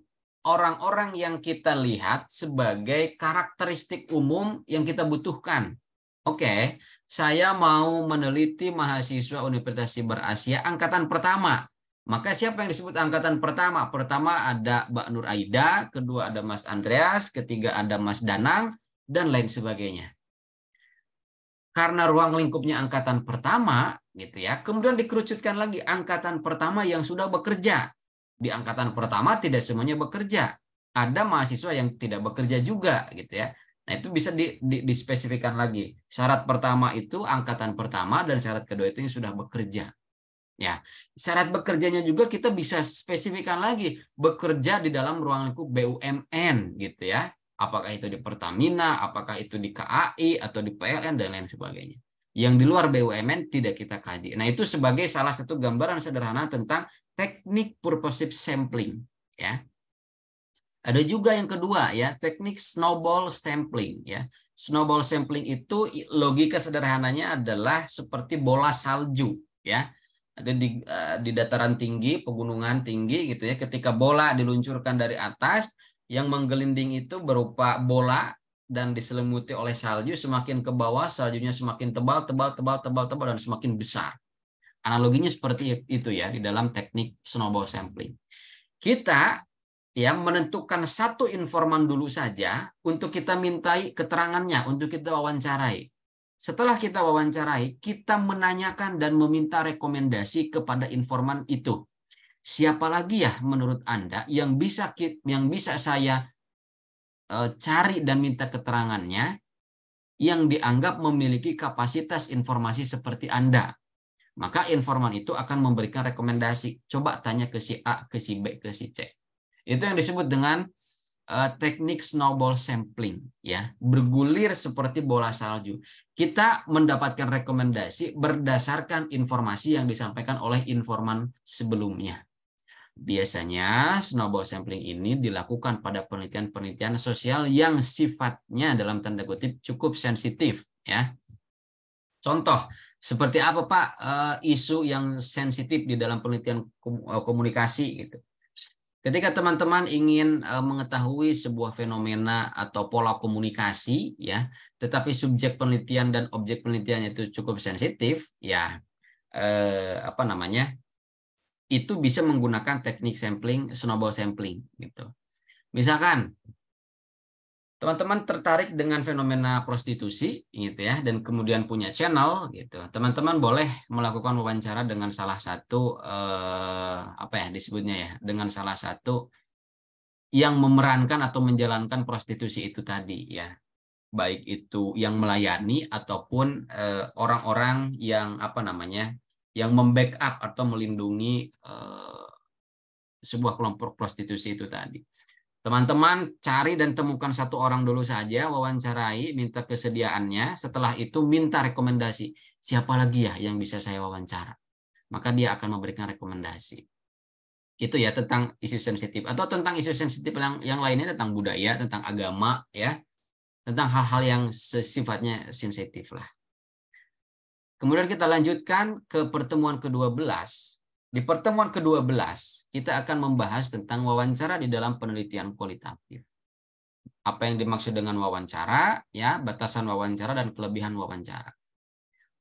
orang-orang yang kita lihat sebagai karakteristik umum yang kita butuhkan. Oke, saya mau meneliti mahasiswa Universitas Siber Asia angkatan pertama. Maka siapa yang disebut angkatan pertama? Pertama ada Mbak Nur Aida, kedua ada Mas Andreas, ketiga ada Mas Danang, dan lain sebagainya. Karena ruang lingkupnya angkatan pertama, gitu ya, kemudian dikerucutkan lagi angkatan pertama yang sudah bekerja. Di angkatan pertama tidak semuanya bekerja. Ada mahasiswa yang tidak bekerja juga, gitu ya. Nah, itu bisa dispesifikan lagi. Syarat pertama itu angkatan pertama dan syarat kedua itu yang sudah bekerja. Ya, syarat bekerjanya juga kita bisa spesifikan lagi, bekerja di dalam ruang lingkup BUMN gitu ya. Apakah itu di Pertamina, apakah itu di KAI atau di PLN dan lain sebagainya. Yang di luar BUMN tidak kita kaji. Nah, itu sebagai salah satu gambaran sederhana tentang teknik purposive sampling ya. Ada juga yang kedua ya, teknik snowball sampling ya. Snowball sampling itu logika sederhananya adalah seperti bola salju ya. Ada di dataran tinggi, pegunungan tinggi gitu ya. Ketika bola diluncurkan dari atas, yang menggelinding itu berupa bola dan diselimuti oleh salju, semakin ke bawah saljunya semakin tebal, dan semakin besar. Analoginya seperti itu ya di dalam teknik snowball sampling. Kita ya menentukan satu informan dulu saja untuk kita mintai keterangannya, untuk kita wawancarai. Setelah kita wawancarai, kita menanyakan dan meminta rekomendasi kepada informan itu. Siapa lagi ya menurut Anda yang bisa saya cari dan minta keterangannya yang dianggap memiliki kapasitas informasi seperti Anda? Maka informan itu akan memberikan rekomendasi. Coba tanya ke si A, ke si B, ke si C. Itu yang disebut dengan teknik snowball sampling ya, bergulir seperti bola salju. Kita mendapatkan rekomendasi berdasarkan informasi yang disampaikan oleh informan sebelumnya. Biasanya snowball sampling ini dilakukan pada penelitian-penelitian sosial yang sifatnya dalam tanda kutip cukup sensitif ya. Contoh, seperti apa Pak isu yang sensitif di dalam penelitian komunikasi gitu. Ketika teman-teman ingin mengetahui sebuah fenomena atau pola komunikasi ya, tetapi subjek penelitian dan objek penelitiannya itu cukup sensitif, ya apa namanya? Itu bisa menggunakan teknik sampling, snowball sampling gitu. Misalkan teman-teman tertarik dengan fenomena prostitusi gitu ya, dan kemudian punya channel gitu, teman-teman boleh melakukan wawancara dengan salah satu apa ya disebutnya ya, dengan salah satu yang memerankan atau menjalankan prostitusi itu tadi ya, baik itu yang melayani ataupun orang-orang yang apa namanya, yang membackup atau melindungi sebuah kelompok prostitusi itu tadi. Teman-teman cari dan temukan satu orang dulu saja, wawancarai, minta kesediaannya. Setelah itu minta rekomendasi. Siapa lagi ya yang bisa saya wawancara? Maka dia akan memberikan rekomendasi. Itu ya tentang isu sensitif. Atau tentang isu sensitif yang lainnya, tentang budaya, tentang agama, ya, tentang hal-hal yang sifatnya sensitif lah. Kemudian kita lanjutkan ke pertemuan ke-12. Di pertemuan ke-12, kita akan membahas tentang wawancara di dalam penelitian kualitatif. Apa yang dimaksud dengan wawancara, ya, batasan wawancara dan kelebihan wawancara.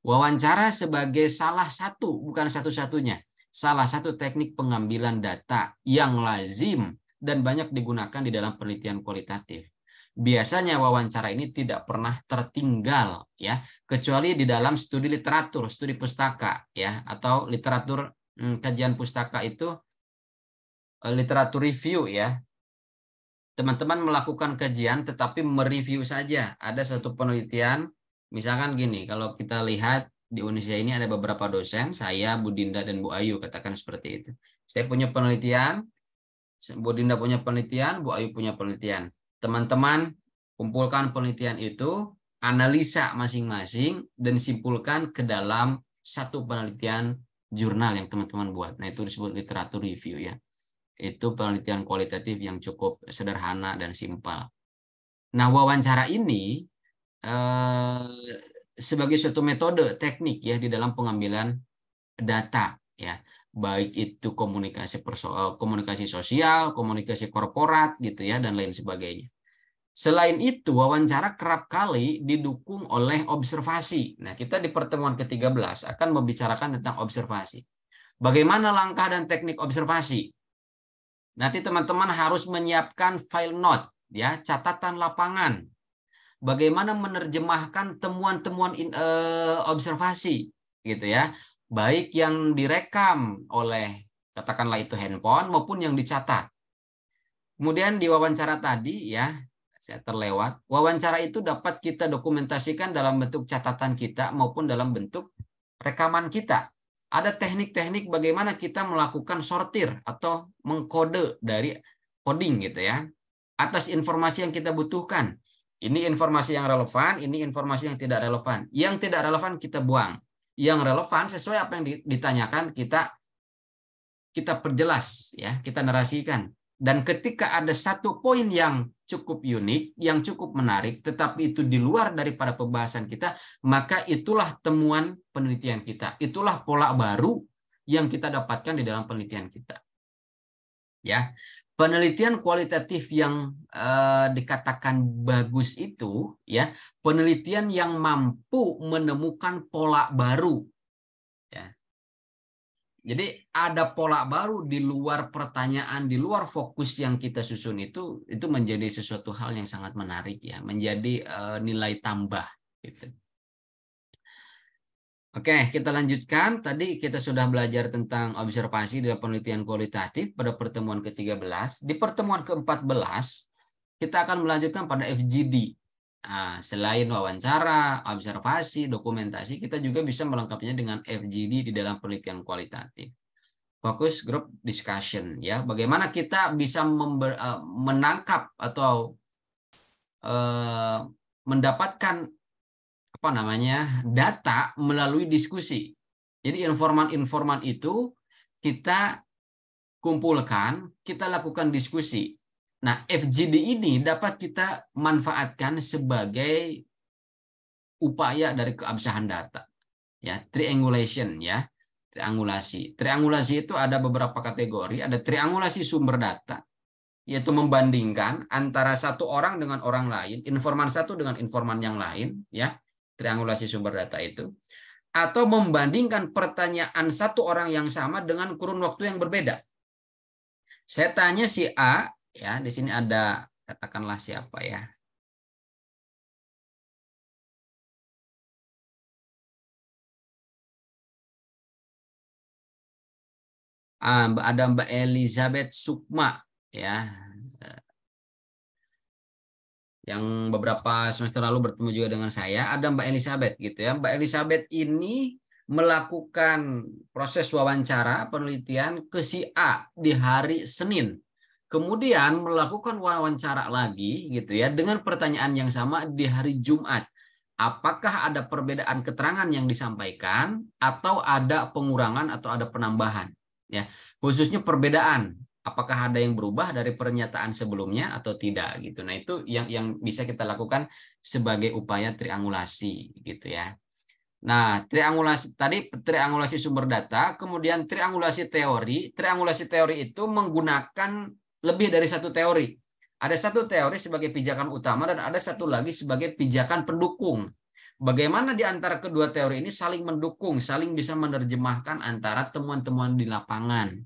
Wawancara sebagai salah satu, bukan satu-satunya, salah satu teknik pengambilan data yang lazim dan banyak digunakan di dalam penelitian kualitatif. Biasanya wawancara ini tidak pernah tertinggal, ya, kecuali di dalam studi literatur, studi pustaka, ya, atau literatur kajian pustaka itu literatur review ya. Teman-teman melakukan kajian tetapi mereview saja. Ada satu penelitian, misalkan gini, kalau kita lihat di Indonesia ini ada beberapa dosen, saya, Bu Dinda, dan Bu Ayu, katakan seperti itu. Saya punya penelitian, Bu Dinda punya penelitian, Bu Ayu punya penelitian. Teman-teman kumpulkan penelitian itu, analisa masing-masing, dan simpulkan ke dalam satu penelitian jurnal yang teman-teman buat. Nah, itu disebut literatur review ya. Itu penelitian kualitatif yang cukup sederhana dan simpel. Nah, wawancara ini sebagai suatu metode teknik ya di dalam pengambilan data ya, baik itu komunikasi sosial, komunikasi korporat gitu ya, dan lain sebagainya. Selain itu, wawancara kerap kali didukung oleh observasi. Nah, kita di pertemuan ke-13 akan membicarakan tentang observasi. Bagaimana langkah dan teknik observasi? Nanti teman-teman harus menyiapkan file note, ya, catatan lapangan. Bagaimana menerjemahkan temuan-temuan observasi, gitu ya, baik yang direkam oleh katakanlah itu handphone maupun yang dicatat. Kemudian di wawancara tadi, ya, saya terlewat. Wawancara itu dapat kita dokumentasikan dalam bentuk catatan kita maupun dalam bentuk rekaman kita. Ada teknik-teknik bagaimana kita melakukan sortir atau mengkode dari coding gitu ya, atas informasi yang kita butuhkan. Ini informasi yang relevan, ini informasi yang tidak relevan. Yang tidak relevan kita buang. Yang relevan sesuai apa yang ditanyakan kita perjelas ya, kita narasikan. Dan ketika ada satu poin yang cukup unik, yang cukup menarik, tetapi itu di luar daripada pembahasan kita, maka itulah temuan penelitian kita. Itulah pola baru yang kita dapatkan di dalam penelitian kita. Ya, penelitian kualitatif yang dikatakan bagus itu, ya, penelitian yang mampu menemukan pola baru. Ya. Jadi ada pola baru di luar pertanyaan, di luar fokus yang kita susun itu menjadi sesuatu hal yang sangat menarik ya, menjadi nilai tambah gitu. Oke, kita lanjutkan. Tadi kita sudah belajar tentang observasi dalam penelitian kualitatif pada pertemuan ke-13. Di pertemuan ke-14 kita akan melanjutkan pada FGD. Nah, selain wawancara, observasi, dokumentasi, kita juga bisa melengkapinya dengan FGD di dalam penelitian kualitatif. Focus group discussion, ya. Bagaimana kita bisa menangkap atau mendapatkan apa namanya data melalui diskusi. Jadi informan-informan itu kita kumpulkan, kita lakukan diskusi. Nah, FGD ini dapat kita manfaatkan sebagai upaya dari keabsahan data. ya, triangulation ya, triangulasi. Triangulasi itu ada beberapa kategori, ada triangulasi sumber data, yaitu membandingkan antara satu orang dengan orang lain, informan satu dengan informan yang lain, ya, triangulasi sumber data itu, atau membandingkan pertanyaan satu orang yang sama dengan kurun waktu yang berbeda. Saya tanya si A, ya, di sini ada katakanlah siapa ya? Ada Mbak Elizabeth Sukma, ya, yang beberapa semester lalu bertemu juga dengan saya. Ada Mbak Elizabeth gitu ya. Mbak Elizabeth ini melakukan proses wawancara penelitian ke si A di hari Senin. Kemudian melakukan wawancara lagi gitu ya dengan pertanyaan yang sama di hari Jumat. Apakah ada perbedaan keterangan yang disampaikan atau ada pengurangan atau ada penambahan? Ya, khususnya perbedaan. Apakah ada yang berubah dari pernyataan sebelumnya atau tidak gitu. Nah, itu yang bisa kita lakukan sebagai upaya triangulasi gitu ya. Nah, triangulasi tadi triangulasi sumber data, kemudian triangulasi teori. Triangulasi teori itu menggunakan lebih dari satu teori. Ada satu teori sebagai pijakan utama dan ada satu lagi sebagai pijakan pendukung. Bagaimana di antara kedua teori ini saling mendukung, saling bisa menerjemahkan antara temuan-temuan di lapangan.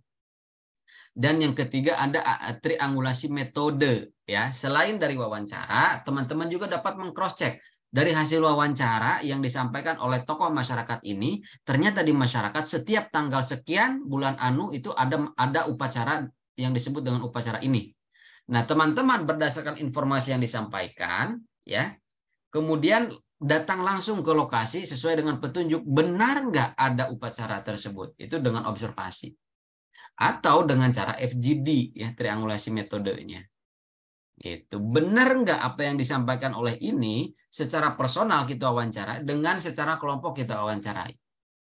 Dan yang ketiga ada triangulasi metode ya. Selain dari wawancara, teman-teman juga dapat meng-cross check dari hasil wawancara yang disampaikan oleh tokoh masyarakat ini. Ternyata di masyarakat setiap tanggal sekian bulan anu itu ada upacara yang disebut dengan upacara ini. Nah, teman-teman berdasarkan informasi yang disampaikan ya, kemudian datang langsung ke lokasi sesuai dengan petunjuk, benar nggak ada upacara tersebut, itu dengan observasi. Atau dengan cara FGD ya, triangulasi metodenya. Itu benar nggak apa yang disampaikan oleh ini secara personal kita wawancara dengan secara kelompok kita wawancarai,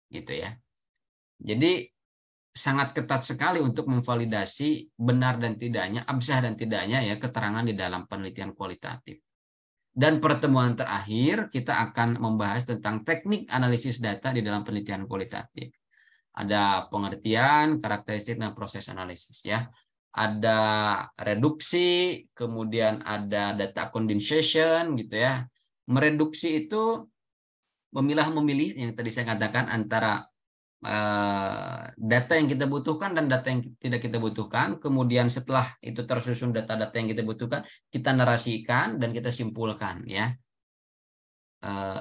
gitu ya. Jadi sangat ketat sekali untuk memvalidasi benar dan tidaknya, absah dan tidaknya ya keterangan di dalam penelitian kualitatif. Dan pertemuan terakhir kita akan membahas tentang teknik analisis data di dalam penelitian kualitatif. Ada pengertian, karakteristik, dan proses analisis ya. Ada reduksi, kemudian ada data condensation gitu ya. Mereduksi itu memilih yang tadi saya katakan antara data yang kita butuhkan dan data yang tidak kita butuhkan. Kemudian setelah itu tersusun data-data yang kita butuhkan, kita narasikan dan kita simpulkan ya.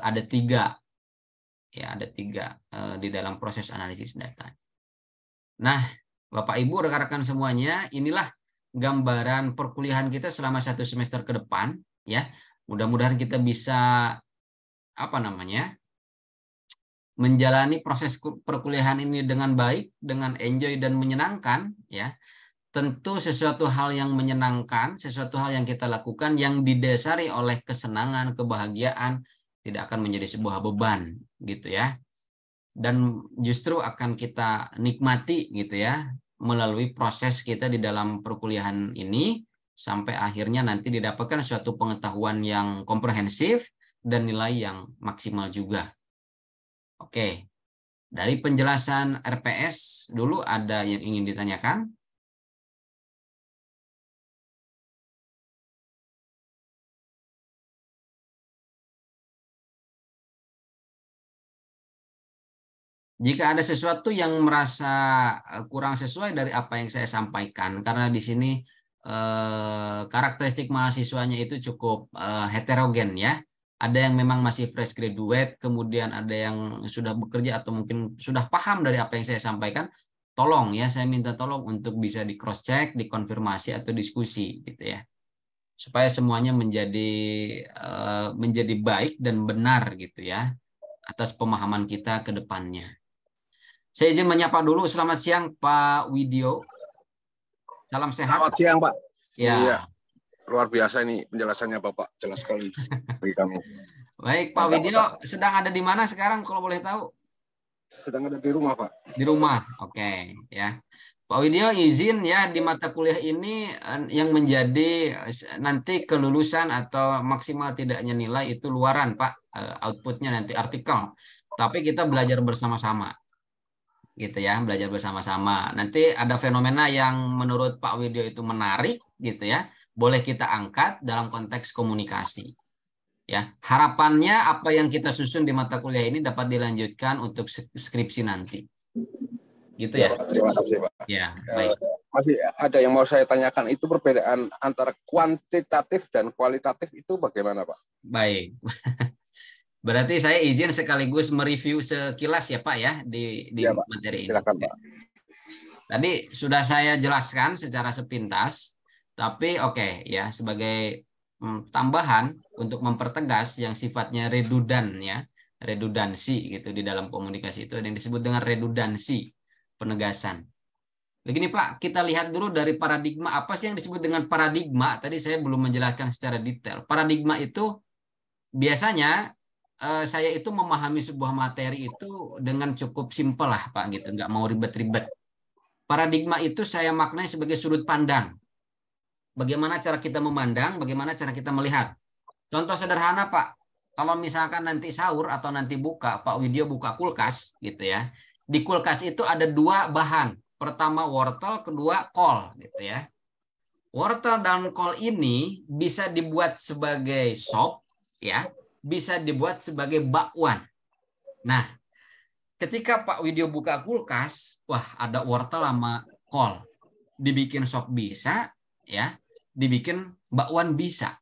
Ada tiga. Ya, ada tiga di dalam proses analisis data. Nah, Bapak Ibu, rekan-rekan semuanya, inilah gambaran perkuliahan kita selama 1 semester ke depan. Ya, mudah-mudahan kita bisa menjalani proses perkuliahan ini dengan baik, dengan enjoy dan menyenangkan. Ya, tentu sesuatu hal yang menyenangkan, sesuatu hal yang kita lakukan yang didasari oleh kesenangan, kebahagiaan, tidak akan menjadi sebuah beban gitu ya, dan justru akan kita nikmati gitu ya melalui proses kita di dalam perkuliahan ini sampai akhirnya nanti didapatkan suatu pengetahuan yang komprehensif dan nilai yang maksimal juga. Oke, dari penjelasan RPS dulu ada yang ingin ditanyakan? Jika ada sesuatu yang merasa kurang sesuai dari apa yang saya sampaikan, karena di sini karakteristik mahasiswanya itu cukup heterogen ya. Ada yang memang masih fresh graduate, kemudian ada yang sudah bekerja atau mungkin sudah paham dari apa yang saya sampaikan. Tolong ya, saya minta tolong untuk bisa di cross check, dikonfirmasi atau diskusi gitu ya. Supaya semuanya menjadi baik dan benar gitu ya atas pemahaman kita ke depannya. Saya izin menyapa dulu. Selamat siang Pak Widyo. Salam sehat. Selamat siang Pak. Ya. Iya, luar biasa ini penjelasannya Bapak. Jelas sekali bagi kami. Baik Pak Widyo, sedang ada di mana sekarang kalau boleh tahu? Sedang ada di rumah Pak. Di rumah, oke ya. Pak Widyo izin ya di mata kuliah ini yang menjadi nanti kelulusan atau maksimal tidaknya nilai itu luaran Pak, outputnya nanti artikel. tapi kita belajar bersama-sama. Gitu ya, belajar bersama-sama. Nanti ada fenomena yang menurut Pak Widyo itu menarik gitu ya. Boleh kita angkat dalam konteks komunikasi. Ya, harapannya apa yang kita susun di mata kuliah ini dapat dilanjutkan untuk skripsi nanti. Gitu Ya, ya. Pak. Terima kasih, Pak. Ya, baik. Masih ada yang mau saya tanyakan, itu perbedaan antara kuantitatif dan kualitatif itu bagaimana, Pak? Baik. Berarti saya izin sekaligus mereview sekilas ya Pak ya di Ya, Pak. materi ini. Silakan, Pak. Tadi sudah saya jelaskan secara sepintas, tapi oke ya sebagai tambahan untuk mempertegas yang sifatnya redundan ya, redundansi gitu di dalam komunikasi itu ada yang disebut dengan redundansi penegasan. Begini Pak, kita lihat dulu dari paradigma. Apa sih yang disebut dengan paradigma? Tadi saya belum menjelaskan secara detail. Paradigma itu biasanya saya itu memahami sebuah materi itu dengan cukup simpel lah Pak gitu, nggak mau ribet-ribet. Paradigma itu saya maknai sebagai sudut pandang. Bagaimana cara kita memandang, bagaimana cara kita melihat. Contoh sederhana Pak, kalau misalkan nanti sahur atau nanti buka, Pak Widyo buka kulkas gitu ya. Di kulkas itu ada dua bahan. Pertama wortel, kedua kol gitu ya. Wortel dan kol ini bisa dibuat sebagai sop ya, bisa dibuat sebagai bakwan. Nah, ketika Pak Widyo buka kulkas, wah ada wortel sama kol. Dibikin sop bisa, ya, dibikin bakwan bisa.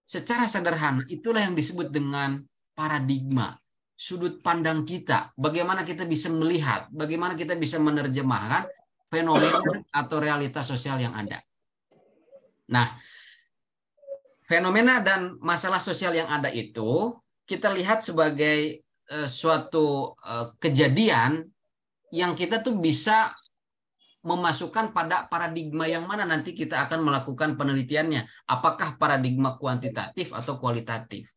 Secara sederhana, itulah yang disebut dengan paradigma. Sudut pandang kita, bagaimana kita bisa melihat, bagaimana kita bisa menerjemahkan fenomena atau realitas sosial yang ada. Nah, fenomena dan masalah sosial yang ada itu kita lihat sebagai suatu kejadian yang kita tuh bisa memasukkan pada paradigma yang mana nanti kita akan melakukan penelitiannya. Apakah paradigma kuantitatif atau kualitatif?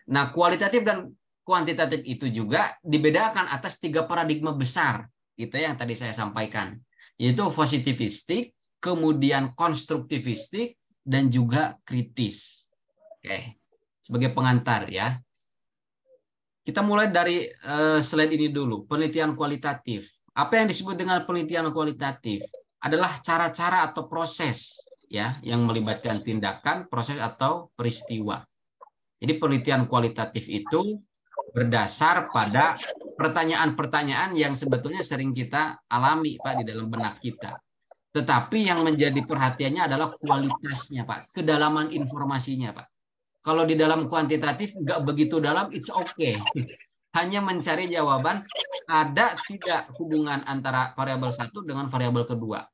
Nah, kualitatif dan kuantitatif itu juga dibedakan atas 3 paradigma besar. Itu yang tadi saya sampaikan. Yaitu positivistik, kemudian konstruktivistik, dan juga kritis. Oke, sebagai pengantar ya. Kita mulai dari slide ini dulu, penelitian kualitatif. Apa yang disebut dengan penelitian kualitatif? Adalah cara-cara atau proses ya yang melibatkan tindakan, proses atau peristiwa. Jadi penelitian kualitatif itu berdasar pada pertanyaan-pertanyaan yang sebetulnya sering kita alami Pak di dalam benak kita. Tetapi yang menjadi perhatiannya adalah kualitasnya Pak, kedalaman informasinya Pak. Kalau di dalam kuantitatif nggak begitu dalam, it's okay. Hanya mencari jawaban ada tidak hubungan antara variabel satu dengan variabel kedua.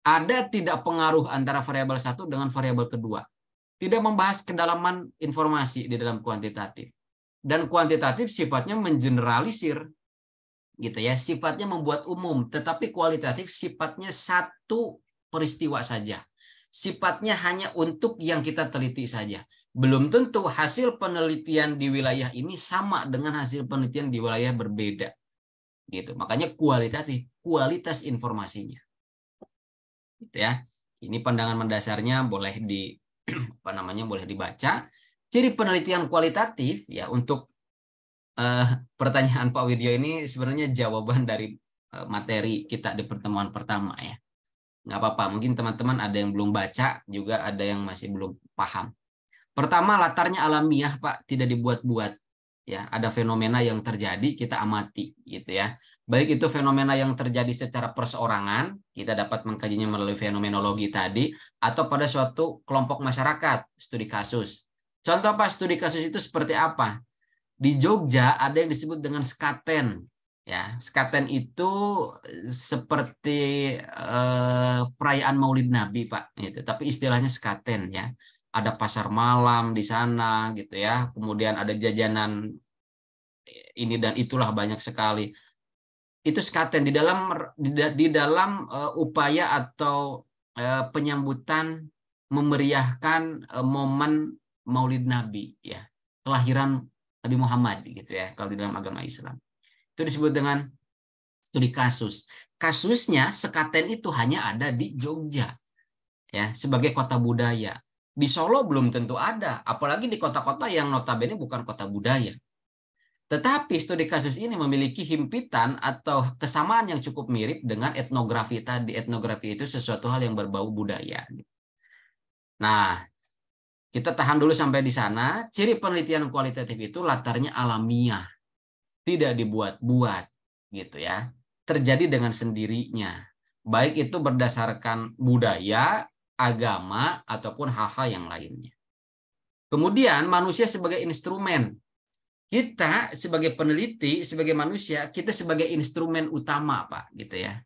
Ada tidak pengaruh antara variabel satu dengan variabel kedua. Tidak membahas kedalaman informasi di dalam kuantitatif. Dan kuantitatif sifatnya mengeneralisir, gitu ya, sifatnya membuat umum. Tetapi kualitatif sifatnya satu peristiwa saja. Sifatnya hanya untuk yang kita teliti saja. Belum tentu hasil penelitian di wilayah ini sama dengan hasil penelitian di wilayah berbeda. Gitu. Makanya kualitatif, kualitas informasinya. Gitu ya. Ini pandangan mendasarnya boleh boleh dibaca. Ciri penelitian kualitatif ya untuk pertanyaan Pak Widyo ini sebenarnya jawaban dari materi kita di pertemuan pertama ya. Nggak apa-apa, mungkin teman-teman ada yang belum baca, juga ada yang masih belum paham. Pertama, latarnya alamiah, Pak, tidak dibuat-buat. Ya, ada fenomena yang terjadi, kita amati, gitu ya. Baik itu fenomena yang terjadi secara perseorangan, kita dapat mengkajinya melalui fenomenologi tadi, atau pada suatu kelompok masyarakat, studi kasus. Contoh Pak, studi kasus itu seperti apa? Di Jogja ada yang disebut dengan skaten. Ya, skaten itu seperti perayaan Maulid Nabi, Pak. Gitu. Tapi istilahnya skaten ya. Ada pasar malam di sana, gitu ya. Kemudian ada jajanan ini dan itulah banyak sekali. Itu skaten di dalam upaya atau penyambutan memeriahkan momen Maulid Nabi, ya, kelahiran Nabi Muhammad, gitu ya. Kalau di dalam agama Islam. Itu disebut dengan studi kasus. Kasusnya sekaten itu hanya ada di Jogja ya, sebagai kota budaya. Di Solo belum tentu ada, apalagi di kota-kota yang notabene bukan kota budaya. Tetapi studi kasus ini memiliki himpitan atau kesamaan yang cukup mirip dengan etnografi tadi. Etnografi itu sesuatu hal yang berbau budaya. Nah, kita tahan dulu sampai di sana. Ciri penelitian kualitatif itu latarnya alamiah, tidak dibuat-buat, gitu ya. Terjadi dengan sendirinya, baik itu berdasarkan budaya, agama, ataupun hal-hal yang lainnya. Kemudian manusia sebagai instrumen. Kita sebagai peneliti, sebagai manusia, kita sebagai instrumen utama, Pak, gitu ya.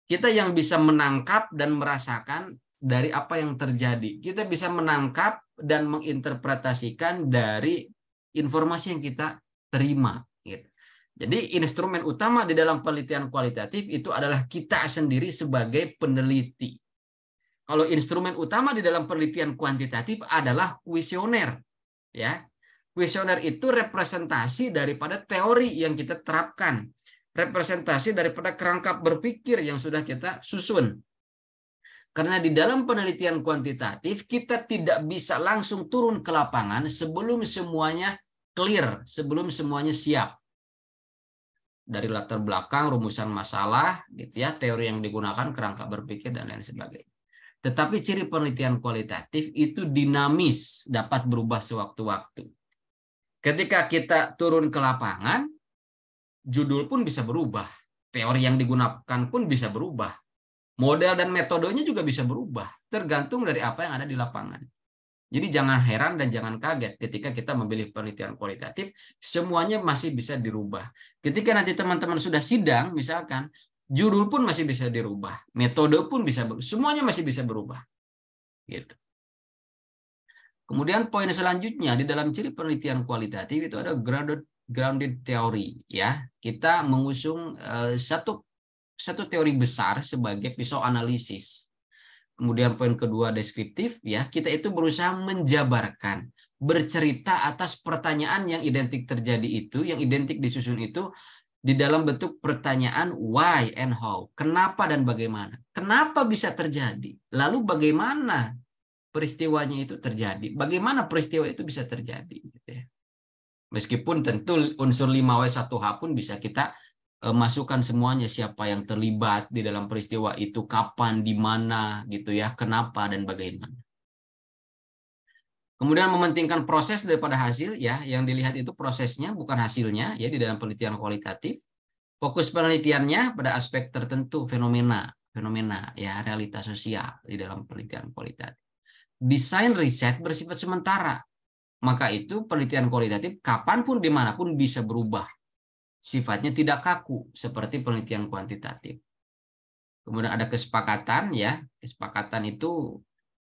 Kita yang bisa menangkap dan merasakan dari apa yang terjadi. Kita bisa menangkap dan menginterpretasikan dari informasi yang kita terima, gitu. Jadi instrumen utama di dalam penelitian kualitatif itu adalah kita sendiri sebagai peneliti. Kalau instrumen utama di dalam penelitian kuantitatif adalah kuesioner, ya. Kuesioner itu representasi daripada teori yang kita terapkan, representasi daripada kerangka berpikir yang sudah kita susun. Karena di dalam penelitian kuantitatif kita tidak bisa langsung turun ke lapangan sebelum semuanya clear, sebelum semuanya siap. Dari latar belakang, rumusan masalah, gitu ya, teori yang digunakan, kerangka berpikir dan lain sebagainya. Tetapi ciri penelitian kualitatif itu dinamis, dapat berubah sewaktu-waktu. Ketika kita turun ke lapangan, judul pun bisa berubah, teori yang digunakan pun bisa berubah, model dan metodenya juga bisa berubah, tergantung dari apa yang ada di lapangan. Jadi jangan heran dan jangan kaget ketika kita memilih penelitian kualitatif, semuanya masih bisa dirubah. Ketika nanti teman-teman sudah sidang, misalkan, judul pun masih bisa dirubah, metode pun bisa berubah, semuanya masih bisa berubah. Gitu. Kemudian poin selanjutnya di dalam ciri penelitian kualitatif itu ada grounded theory, ya. Kita mengusung satu teori besar sebagai pisau analisis. Kemudian poin kedua deskriptif, ya. Kita itu berusaha menjabarkan, bercerita atas pertanyaan yang identik terjadi itu, yang identik disusun itu di dalam bentuk pertanyaan why and how, kenapa dan bagaimana. Kenapa bisa terjadi? Lalu bagaimana peristiwanya itu terjadi? Bagaimana peristiwa itu bisa terjadi? Gitu ya. Meskipun tentu unsur 5W1H pun bisa kita masukkan semuanya, siapa yang terlibat di dalam peristiwa itu, kapan, di mana, gitu ya, kenapa dan bagaimana. Kemudian mementingkan proses daripada hasil, ya, yang dilihat itu prosesnya bukan hasilnya, ya, di dalam penelitian kualitatif. Fokus penelitiannya pada aspek tertentu, fenomena, ya, realitas sosial di dalam penelitian kualitatif. Desain riset bersifat sementara, maka itu penelitian kualitatif kapanpun dimanapun bisa berubah. Sifatnya tidak kaku seperti penelitian kuantitatif. Kemudian ada kesepakatan, ya, kesepakatan itu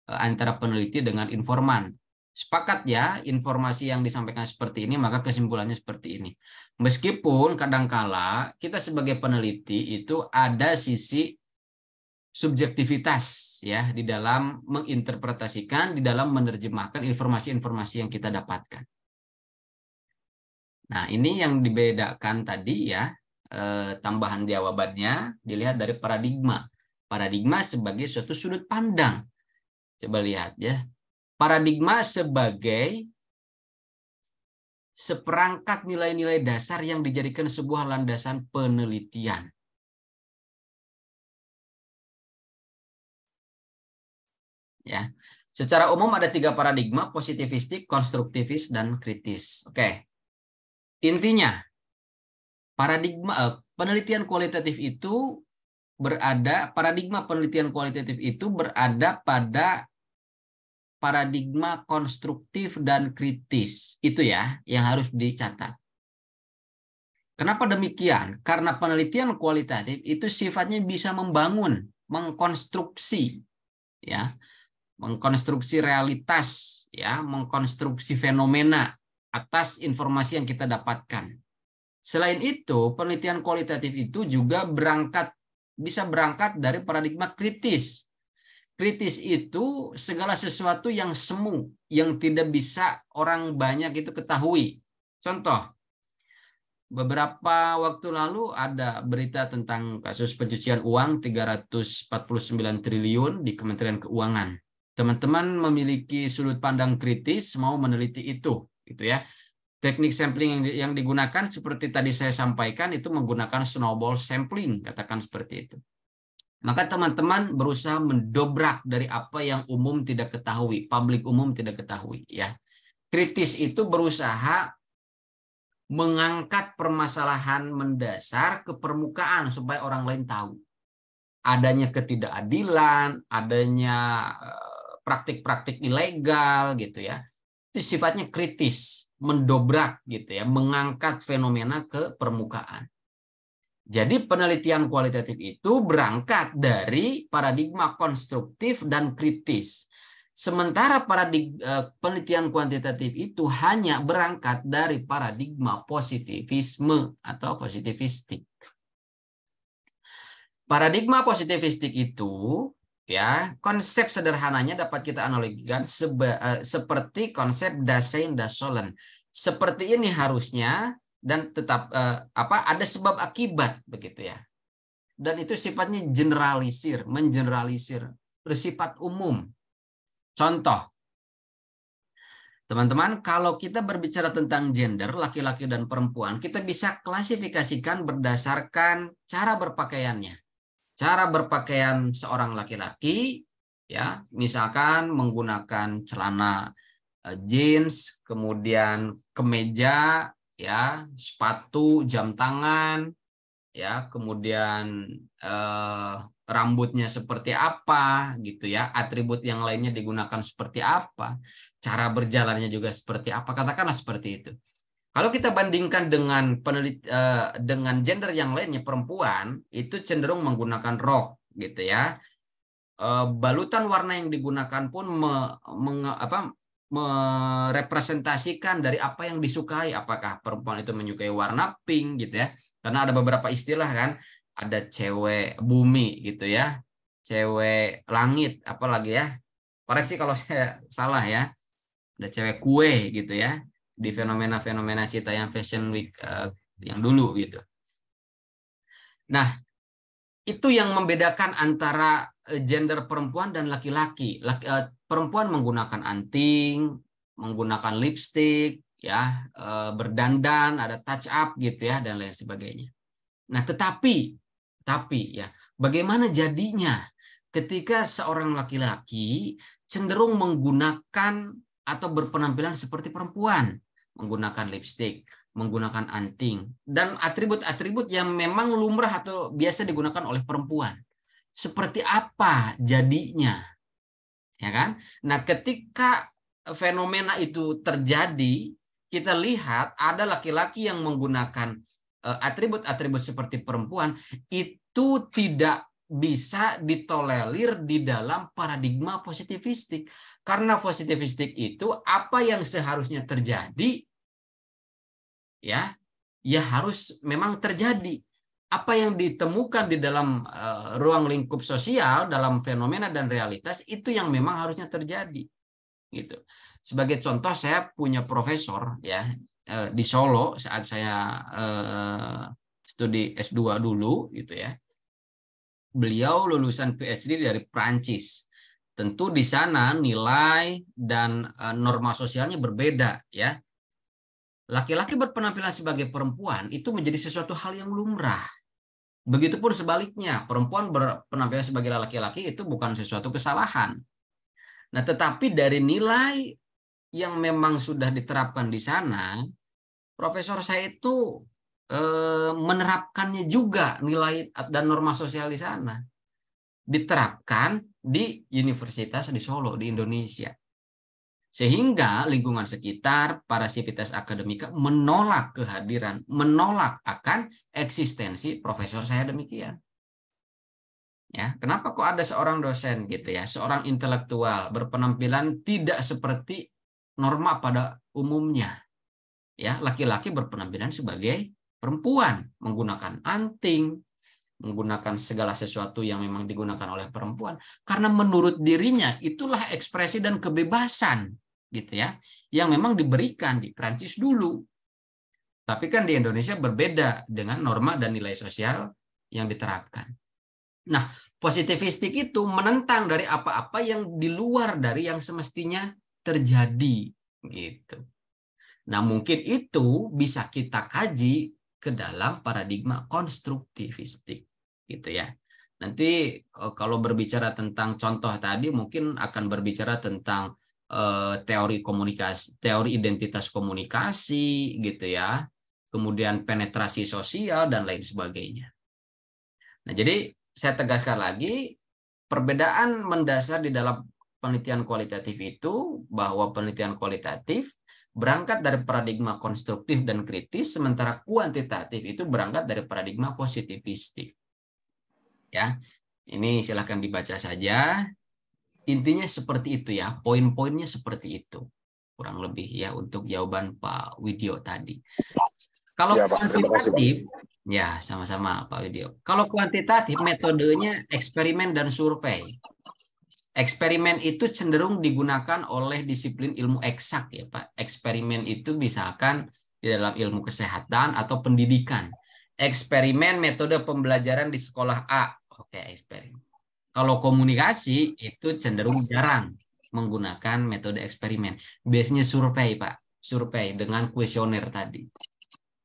antara peneliti dengan informan. Sepakat ya, informasi yang disampaikan seperti ini, maka kesimpulannya seperti ini. Meskipun kadangkala kita sebagai peneliti itu ada sisi subjektivitas, ya, di dalam menginterpretasikan, di dalam menerjemahkan informasi-informasi yang kita dapatkan. Nah, ini yang dibedakan tadi, ya, tambahan jawabannya dilihat dari paradigma. Paradigma sebagai suatu sudut pandang. Coba lihat, ya. Paradigma sebagai seperangkat nilai-nilai dasar yang dijadikan sebuah landasan penelitian. Ya, secara umum ada 3 paradigma: positivistik, konstruktivis, dan kritis. Oke, intinya paradigma penelitian kualitatif itu paradigma penelitian kualitatif itu berada pada paradigma konstruktif dan kritis. Itu ya yang harus dicatat. Kenapa demikian? Karena penelitian kualitatif itu sifatnya bisa membangun, mengkonstruksi, ya, mengkonstruksi realitas, ya, mengkonstruksi fenomena atas informasi yang kita dapatkan. Selain itu, penelitian kualitatif itu juga bisa berangkat dari paradigma kritis. Kritis itu segala sesuatu yang semu, yang tidak bisa orang banyak itu ketahui. Contoh, beberapa waktu lalu ada berita tentang kasus pencucian uang 349 triliun di Kementerian Keuangan. Teman-teman memiliki sudut pandang kritis, mau meneliti itu, gitu ya. Teknik sampling yang digunakan seperti tadi saya sampaikan itu menggunakan snowball sampling, katakan seperti itu. Maka teman-teman berusaha mendobrak dari apa yang umum tidak ketahui, publik umum tidak ketahui, ya. Kritis itu berusaha mengangkat permasalahan mendasar ke permukaan supaya orang lain tahu. Adanya ketidakadilan, adanya praktik-praktik ilegal gitu ya. Itu sifatnya kritis, mendobrak gitu ya, mengangkat fenomena ke permukaan. Jadi penelitian kualitatif itu berangkat dari paradigma konstruktif dan kritis. Sementara penelitian kuantitatif itu hanya berangkat dari paradigma positivisme atau positivistik. Paradigma positivistik itu, ya, konsep sederhananya dapat kita analogikan seperti konsep Dasein das Sollen. Seperti ini harusnya, dan tetap ada sebab akibat begitu ya. Dan itu sifatnya generalisir, mengeneralisir, bersifat umum. Contoh, teman-teman, kalau kita berbicara tentang gender, laki-laki dan perempuan, kita bisa klasifikasikan berdasarkan cara berpakaiannya. Cara berpakaian seorang laki-laki, ya, misalkan menggunakan celana jeans, kemudian kemeja, ya, sepatu, jam tangan, ya, kemudian rambutnya seperti apa, gitu ya, atribut yang lainnya digunakan seperti apa, cara berjalannya juga seperti apa, katakanlah seperti itu. Kalau kita bandingkan dengan gender yang lainnya, perempuan itu cenderung menggunakan rok, gitu ya. Balutan warna yang digunakan pun merepresentasikan dari apa yang disukai. Apakah perempuan itu menyukai warna pink gitu ya? Karena ada beberapa istilah kan, ada cewek bumi gitu ya, cewek langit, apalagi ya. Koreksi kalau saya salah ya. Ada cewek kue gitu ya, di fenomena-fenomena Citayam Fashion Week yang dulu gitu. Nah, itu yang membedakan antara gender perempuan dan laki-laki. Perempuan menggunakan anting, menggunakan lipstick, ya, berdandan, ada touch up gitu ya, dan lain sebagainya. Nah, tetapi ya, bagaimana jadinya ketika seorang laki-laki cenderung menggunakan atau berpenampilan seperti perempuan, menggunakan lipstick, menggunakan anting, dan atribut-atribut yang memang lumrah atau biasa digunakan oleh perempuan. Seperti apa jadinya? Ya kan? Nah, ketika fenomena itu terjadi, kita lihat ada laki-laki yang menggunakan atribut-atribut seperti perempuan, itu tidak bisa ditolerir di dalam paradigma positivistik. Karena positivistik itu apa yang seharusnya terjadi, ya harus memang terjadi. Apa yang ditemukan di dalam ruang lingkup sosial, dalam fenomena dan realitas, itu yang memang harusnya terjadi. Gitu. Sebagai contoh, saya punya profesor ya di Solo saat saya studi S2 dulu gitu ya. Beliau lulusan PhD dari Prancis. Tentu di sana nilai dan norma sosialnya berbeda ya. Laki-laki berpenampilan sebagai perempuan itu menjadi sesuatu hal yang lumrah. Begitupun sebaliknya, perempuan berpenampilan sebagai laki-laki itu bukan sesuatu kesalahan. Nah, tetapi dari nilai yang memang sudah diterapkan di sana, profesor saya itu menerapkannya juga nilai dan norma sosial di sana. Diterapkan di Universitas di Solo, di Indonesia. Sehingga lingkungan sekitar, para sivitas akademika menolak kehadiran, menolak akan eksistensi profesor saya demikian. Ya, kenapa kok ada seorang dosen gitu ya, seorang intelektual berpenampilan tidak seperti norma pada umumnya. Ya, laki-laki berpenampilan sebagai perempuan, menggunakan anting, menggunakan segala sesuatu yang memang digunakan oleh perempuan, karena menurut dirinya itulah ekspresi dan kebebasan gitu ya, yang memang diberikan di Prancis dulu. Tapi kan di Indonesia berbeda dengan norma dan nilai sosial yang diterapkan. Nah, positivistik itu menentang dari apa-apa yang di luar dari yang semestinya terjadi gitu. Nah, mungkin itu bisa kita kaji ke dalam paradigma konstruktivistik, gitu ya. Nanti kalau berbicara tentang contoh tadi, mungkin akan berbicara tentang teori komunikasi, teori identitas komunikasi, gitu ya. Kemudian penetrasi sosial dan lain sebagainya. Nah, jadi saya tegaskan lagi, perbedaan mendasar di dalam penelitian kualitatif itu bahwa penelitian kualitatif berangkat dari paradigma konstruktif dan kritis, sementara kuantitatif itu berangkat dari paradigma positivistik. Ya, ini silahkan dibaca saja. Intinya seperti itu ya, poin-poinnya seperti itu, kurang lebih ya untuk jawaban Pak Widyo tadi. Kalau Siap, Pak. Terima kasih, Pak. kuantitatif, ya sama-sama Pak Widyo. Kalau kuantitatif metodenya eksperimen dan survei. Eksperimen itu cenderung digunakan oleh disiplin ilmu eksak ya Pak. Eksperimen itu misalkan di dalam ilmu kesehatan atau pendidikan. Eksperimen metode pembelajaran di sekolah A. Oke, eksperimen. Kalau komunikasi itu cenderung jarang menggunakan metode eksperimen. Biasanya survei Pak. Survei dengan kuesioner tadi.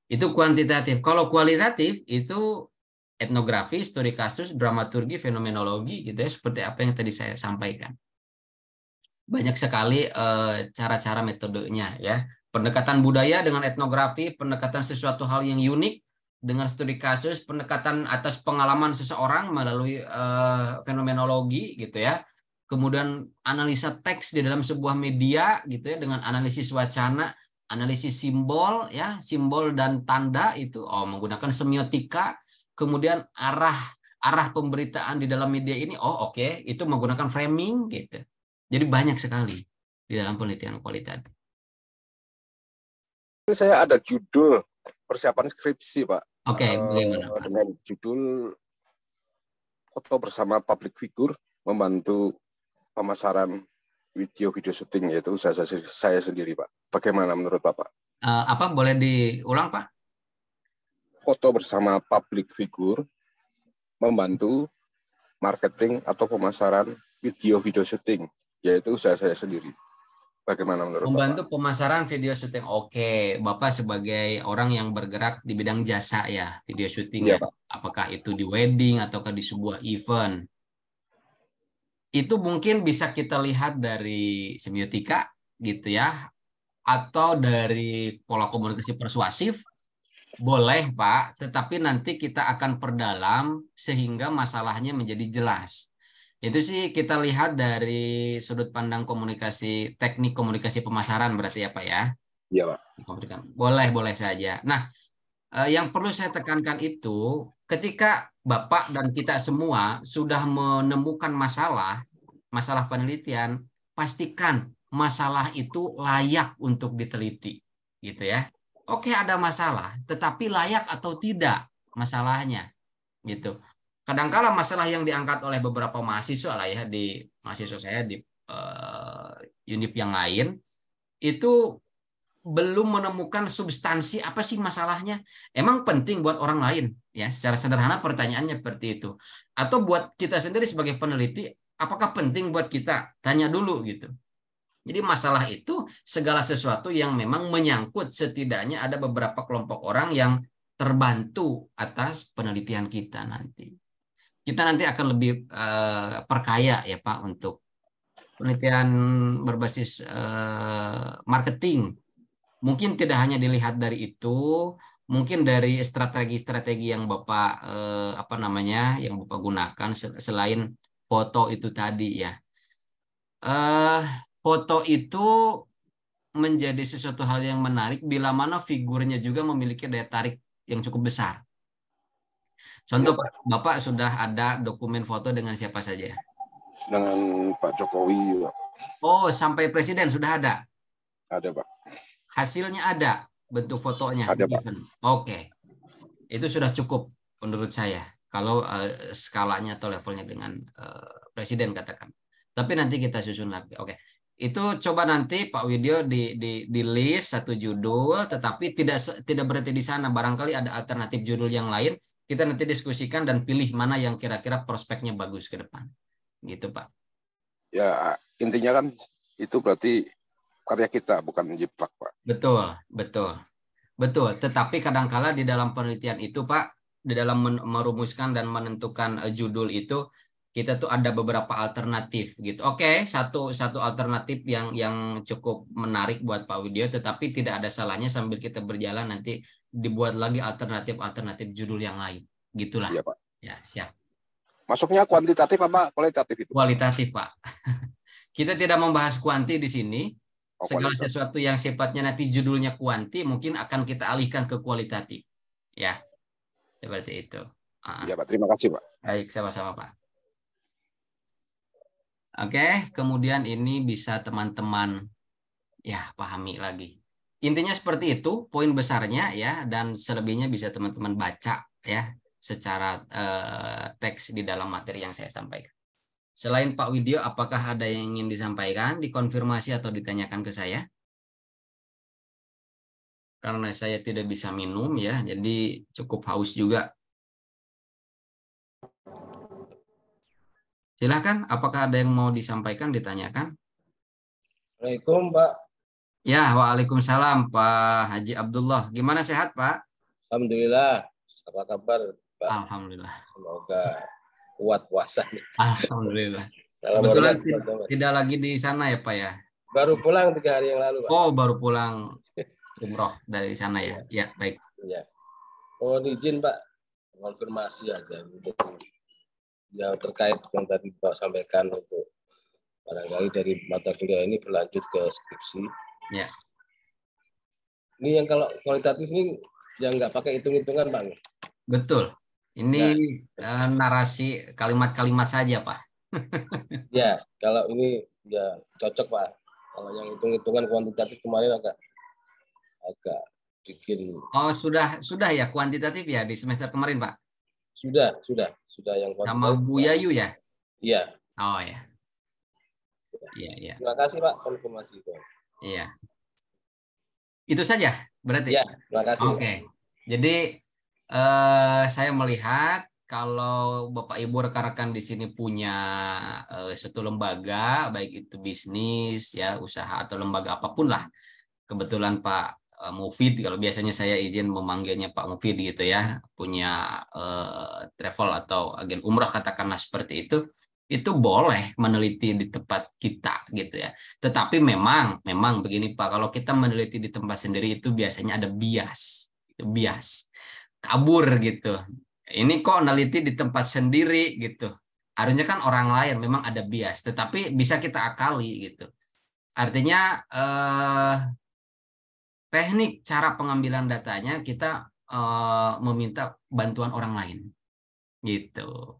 Itu kuantitatif. Kalau kualitatif itu etnografi, studi kasus, dramaturgi, fenomenologi gitu ya, seperti apa yang tadi saya sampaikan. Banyak sekali cara-cara metodenya ya. Pendekatan budaya dengan etnografi, pendekatan sesuatu hal yang unik dengan studi kasus, pendekatan atas pengalaman seseorang melalui fenomenologi gitu ya. Kemudian analisa teks di dalam sebuah media gitu ya dengan analisis wacana, analisis simbol ya, simbol dan tanda itu menggunakan semiotika, kemudian arah pemberitaan di dalam media ini oke, itu menggunakan framing gitu. Jadi banyak sekali di dalam penelitian kualitatif. Saya ada judul persiapan skripsi, Pak. Oke, bagaimana Pak? Dengan judul foto bersama public figure membantu pemasaran video syuting, yaitu saya sendiri, Pak. Bagaimana menurut Bapak? Apa boleh diulang Pak? Foto bersama public figure membantu marketing atau pemasaran video syuting, yaitu usaha saya sendiri. Bagaimana menurut Membantu Bapak? pemasaran video syuting. Oke, Bapak sebagai orang yang bergerak di bidang jasa ya, video syuting Iya, ya. Pak. Apakah itu di wedding ataukah di sebuah event? Itu mungkin bisa kita lihat dari semiotika gitu ya, atau dari pola komunikasi persuasif. Boleh, Pak, tetapi nanti kita akan perdalam sehingga masalahnya menjadi jelas. Itu sih kita lihat dari sudut pandang komunikasi, teknik komunikasi pemasaran berarti ya, Pak ya. Iya, Pak. Boleh, boleh saja. Nah, yang perlu saya tekankan itu ketika Bapak dan kita semua sudah menemukan masalah penelitian, pastikan masalah itu layak untuk diteliti, gitu ya. Oke, ada masalah, tetapi layak atau tidak masalahnya, gitu. Kadangkala masalah yang diangkat oleh beberapa mahasiswa lah ya di mahasiswa saya di unit yang lain itu belum menemukan substansi apa sih masalahnya. Emang penting buat orang lain ya, secara sederhana pertanyaannya seperti itu. Atau buat kita sendiri sebagai peneliti, apakah penting buat kita? Tanya dulu gitu. Jadi masalah itu segala sesuatu yang memang menyangkut, setidaknya ada beberapa kelompok orang yang terbantu atas penelitian kita nanti. Kita nanti akan lebih perkaya ya Pak untuk penelitian berbasis marketing. Mungkin tidak hanya dilihat dari itu, mungkin dari strategi-strategi yang Bapak yang Bapak gunakan selain foto itu tadi ya. Foto itu menjadi sesuatu hal yang menarik bila mana figurnya juga memiliki daya tarik yang cukup besar. Contoh, Ya, Bapak sudah ada dokumen foto dengan siapa saja? dengan Pak Jokowi, Pak. Oh, sampai presiden sudah ada? Ada, Pak. Hasilnya ada, bentuk fotonya? Ada, Pak. Oke. Itu sudah cukup menurut saya. Kalau skalanya atau levelnya dengan presiden katakan. Tapi nanti kita susun lagi. Oke. Itu coba nanti Pak Widyo di list satu judul, tetapi tidak berhenti di sana. Barangkali ada alternatif judul yang lain. Kita nanti diskusikan dan pilih mana yang kira-kira prospeknya bagus ke depan. Gitu Pak. Ya, intinya kan itu berarti karya kita, bukan menjiplak, Pak. Betul, betul. Betul, tetapi kadangkala di dalam penelitian itu, Pak, di dalam merumuskan dan menentukan judul itu, kita tuh ada beberapa alternatif gitu. Oke, satu alternatif yang cukup menarik buat Pak Widyo, tetapi tidak ada salahnya sambil kita berjalan nanti dibuat lagi alternatif judul yang lain. Gitulah. Iya, Pak. Ya, siap. Masuknya kuantitatif apa kualitatif itu? Kualitatif, Pak. Kita tidak membahas kuanti di sini. Oh, Segala kualitatif. sesuatu yang sifatnya nanti judulnya kuanti mungkin akan kita alihkan ke kualitatif. Ya, seperti itu. Iya, Pak. Terima kasih, Pak. Baik, sama-sama, Pak. Oke, kemudian ini bisa teman-teman ya pahami lagi. Intinya seperti itu, poin besarnya ya, dan selebihnya bisa teman-teman baca ya secara teks di dalam materi yang saya sampaikan. Selain Pak Widyo, apakah ada yang ingin disampaikan, dikonfirmasi atau ditanyakan ke saya? Karena saya tidak bisa minum ya, jadi cukup haus juga. Silakan, apakah ada yang mau disampaikan, ditanyakan? Assalamualaikum, Pak. Ya, waalaikumsalam Pak Haji Abdullah. Gimana, sehat Pak? Alhamdulillah. Apa kabar, Pak? Alhamdulillah. Semoga kuat puasa. Alhamdulillah. Assalamualaikum. Kebetulan tidak lagi di sana ya Pak ya? Baru pulang 3 hari yang lalu, Pak. Oh, baru pulang umroh dari sana ya? Ya, baik. Ya. Mohon izin, Pak, konfirmasi aja untuk yang terkait yang tadi Pak sampaikan untuk barangkali dari mata kuliah ini berlanjut ke skripsi. Ya. Ini yang kalau kualitatif ini yang nggak pakai hitung-hitungan, Pak. Betul. Ini narasi kalimat-kalimat saja, Pak. Ya, kalau ini ya cocok, Pak. Kalau yang hitung-hitungan kuantitatif kemarin agak bikin. Oh, sudah ya kuantitatif ya di semester kemarin, Pak? Sudah yang kuantitatif. Sama Bu Yayu ya? Iya. Oh ya. Iya. Terima kasih, Pak, konfirmasi itu. Iya. Itu saja berarti. Ya, terima kasih. Oke. Jadi saya melihat kalau Bapak Ibu rekan-rekan di sini punya suatu lembaga, baik itu bisnis, ya usaha atau lembaga apapun lah. Kebetulan Pak Mufid, kalau biasanya saya izin memanggilnya Pak Mufid gitu ya, punya travel atau agen umrah katakanlah seperti itu boleh meneliti di tempat kita gitu ya. Tetapi memang begini Pak, kalau kita meneliti di tempat sendiri itu biasanya ada bias, kabur gitu. Ini kok meneliti di tempat sendiri gitu. Harusnya kan orang lain, memang ada bias, tetapi bisa kita akali gitu. Artinya teknik cara pengambilan datanya kita meminta bantuan orang lain gitu.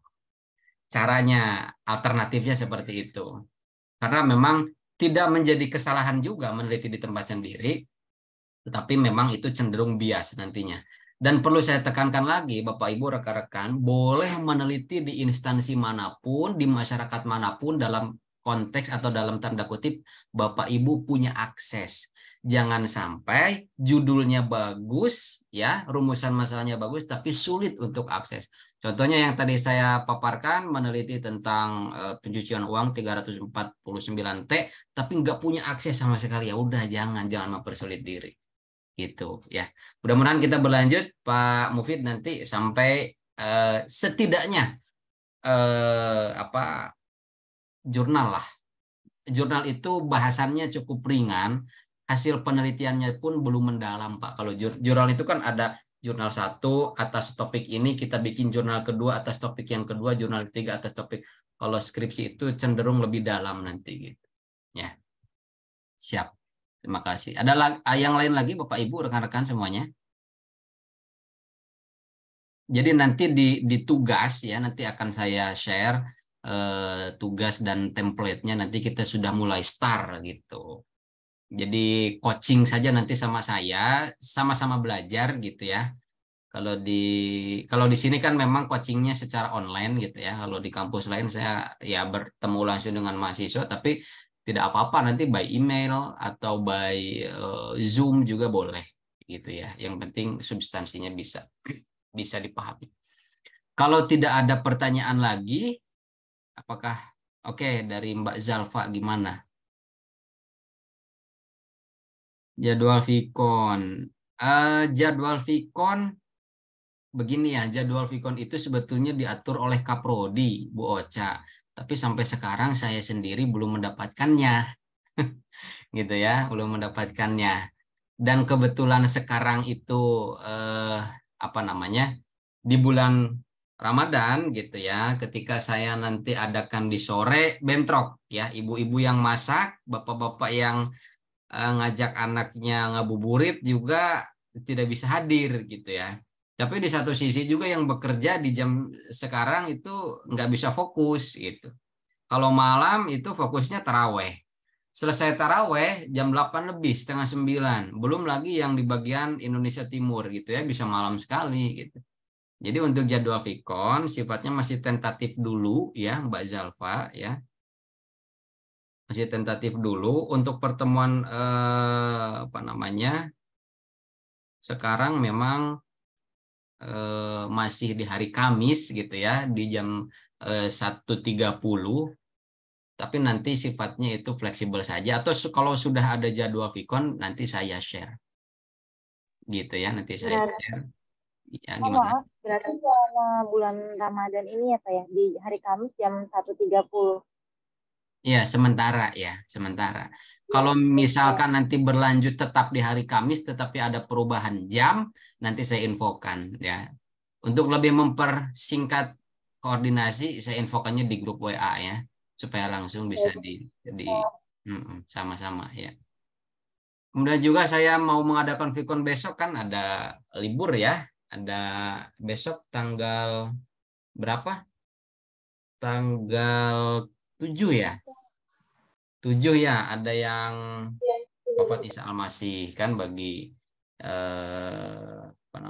Caranya, alternatifnya seperti itu. Karena memang tidak menjadi kesalahan juga meneliti di tempat sendiri, tetapi memang itu cenderung bias nantinya. Dan perlu saya tekankan lagi, Bapak Ibu rekan-rekan, boleh meneliti di instansi manapun, di masyarakat manapun, dalam konteks atau dalam tanda kutip Bapak Ibu punya akses. Jangan sampai judulnya bagus, ya, rumusan masalahnya bagus, tapi sulit untuk akses. Contohnya yang tadi saya paparkan, meneliti tentang pencucian uang 349T, tapi nggak punya akses sama sekali. Ya udah, jangan mempersulit diri. Gitu ya. Mudah-mudahan kita berlanjut, Pak Mufid, nanti sampai setidaknya jurnal lah. Jurnal itu bahasannya cukup ringan, hasil penelitiannya pun belum mendalam, Pak. Kalau jurnal itu kan ada jurnal 1 atas topik ini, kita bikin jurnal kedua atas topik yang kedua, jurnal ketiga atas topik. Kalau skripsi itu cenderung lebih dalam nanti gitu. Ya. Siap. Terima kasih. Ada yang lain lagi Bapak Ibu rekan-rekan semuanya? Jadi nanti di tugas ya, nanti akan saya share tugas dan template-nya, nanti kita sudah mulai start gitu. Jadi coaching saja nanti sama saya, sama-sama belajar gitu ya. Kalau di sini kan memang coachingnya secara online gitu ya. Kalau di kampus lain saya ya bertemu langsung dengan mahasiswa, tapi tidak apa-apa, nanti by email atau by Zoom juga boleh gitu ya. Yang penting substansinya bisa dipahami. Kalau tidak ada pertanyaan lagi, apakah oke, dari Mbak Zalfa gimana? Jadwal Vikon. Jadwal Vikon begini ya, jadwal Vikon itu sebetulnya diatur oleh Kaprodi, Bu Ocha. Tapi sampai sekarang saya sendiri belum mendapatkannya. Gitu ya, belum mendapatkannya. Dan kebetulan sekarang itu apa namanya? Di bulan Ramadan gitu ya, ketika saya nanti adakan di sore bentrok ya, ibu-ibu yang masak, bapak-bapak yang ngajak anaknya ngabuburit juga tidak bisa hadir gitu ya. Tapi di satu sisi juga yang bekerja di jam sekarang itu nggak bisa fokus gitu. Kalau malam itu fokusnya taraweh. Selesai taraweh jam 8 lebih, setengah 9. Belum lagi yang di bagian Indonesia Timur gitu ya, bisa malam sekali gitu. Jadi untuk jadwal Vikon sifatnya masih tentatif dulu ya Mbak Zalfa ya. Masih tentatif dulu untuk pertemuan apa namanya? Sekarang memang masih di hari Kamis gitu ya di jam 1.30, tapi nanti sifatnya itu fleksibel saja atau kalau sudah ada jadwal Vikon nanti saya share gitu ya, nanti saya share ya. Gimana? Berarti selama bulan Ramadan ini ya Pak ya, di hari Kamis jam 1.30. Ya, sementara ya, sementara. Kalau misalkan nanti berlanjut tetap di hari Kamis tetapi ada perubahan jam, nanti saya infokan ya. Untuk lebih mempersingkat koordinasi, saya infokannya di grup WA ya, supaya langsung bisa di sama-sama ya. Kemudian juga saya mau mengadakan Vikon besok, kan ada libur ya, ada besok tanggal berapa? Tanggal 7 ya. 7 ya, ada yang Wafat Isa Al-Masih kan bagi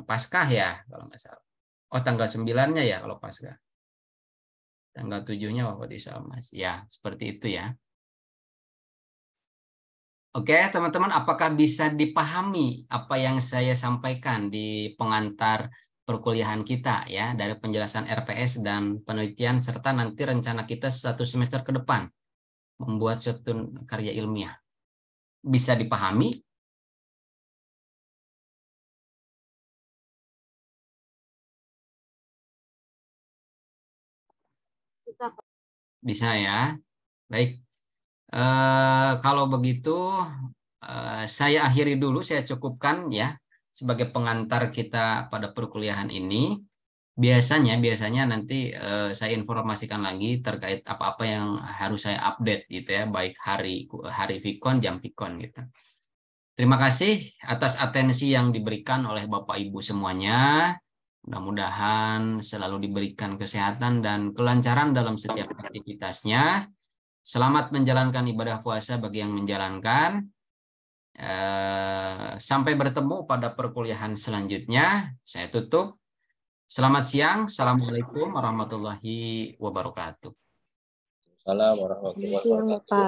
Paskah ya kalau nggak salah. Oh, tanggal 9-nya ya kalau Paskah. Tanggal 7-nya Wafat Isa Al-Masih. Ya, seperti itu ya. Oke, teman-teman, apakah bisa dipahami apa yang saya sampaikan di pengantar perkuliahan kita ya, dari penjelasan RPS dan penelitian serta nanti rencana kita 1 semester ke depan membuat suatu karya ilmiah. Bisa dipahami? Bisa ya. Baik. Kalau begitu saya akhiri dulu, saya cukupkan ya sebagai pengantar kita pada perkuliahan ini. Biasanya nanti saya informasikan lagi terkait apa-apa yang harus saya update gitu ya, baik hari Vikon, jam Vikon gitu. Terima kasih atas atensi yang diberikan oleh Bapak Ibu semuanya. Mudah-mudahan selalu diberikan kesehatan dan kelancaran dalam setiap aktivitasnya. Selamat menjalankan ibadah puasa bagi yang menjalankan. Sampai bertemu pada perkuliahan selanjutnya. Saya tutup. Selamat siang. Assalamualaikum warahmatullahi wabarakatuh. Assalamualaikum warahmatullahi wabarakatuh.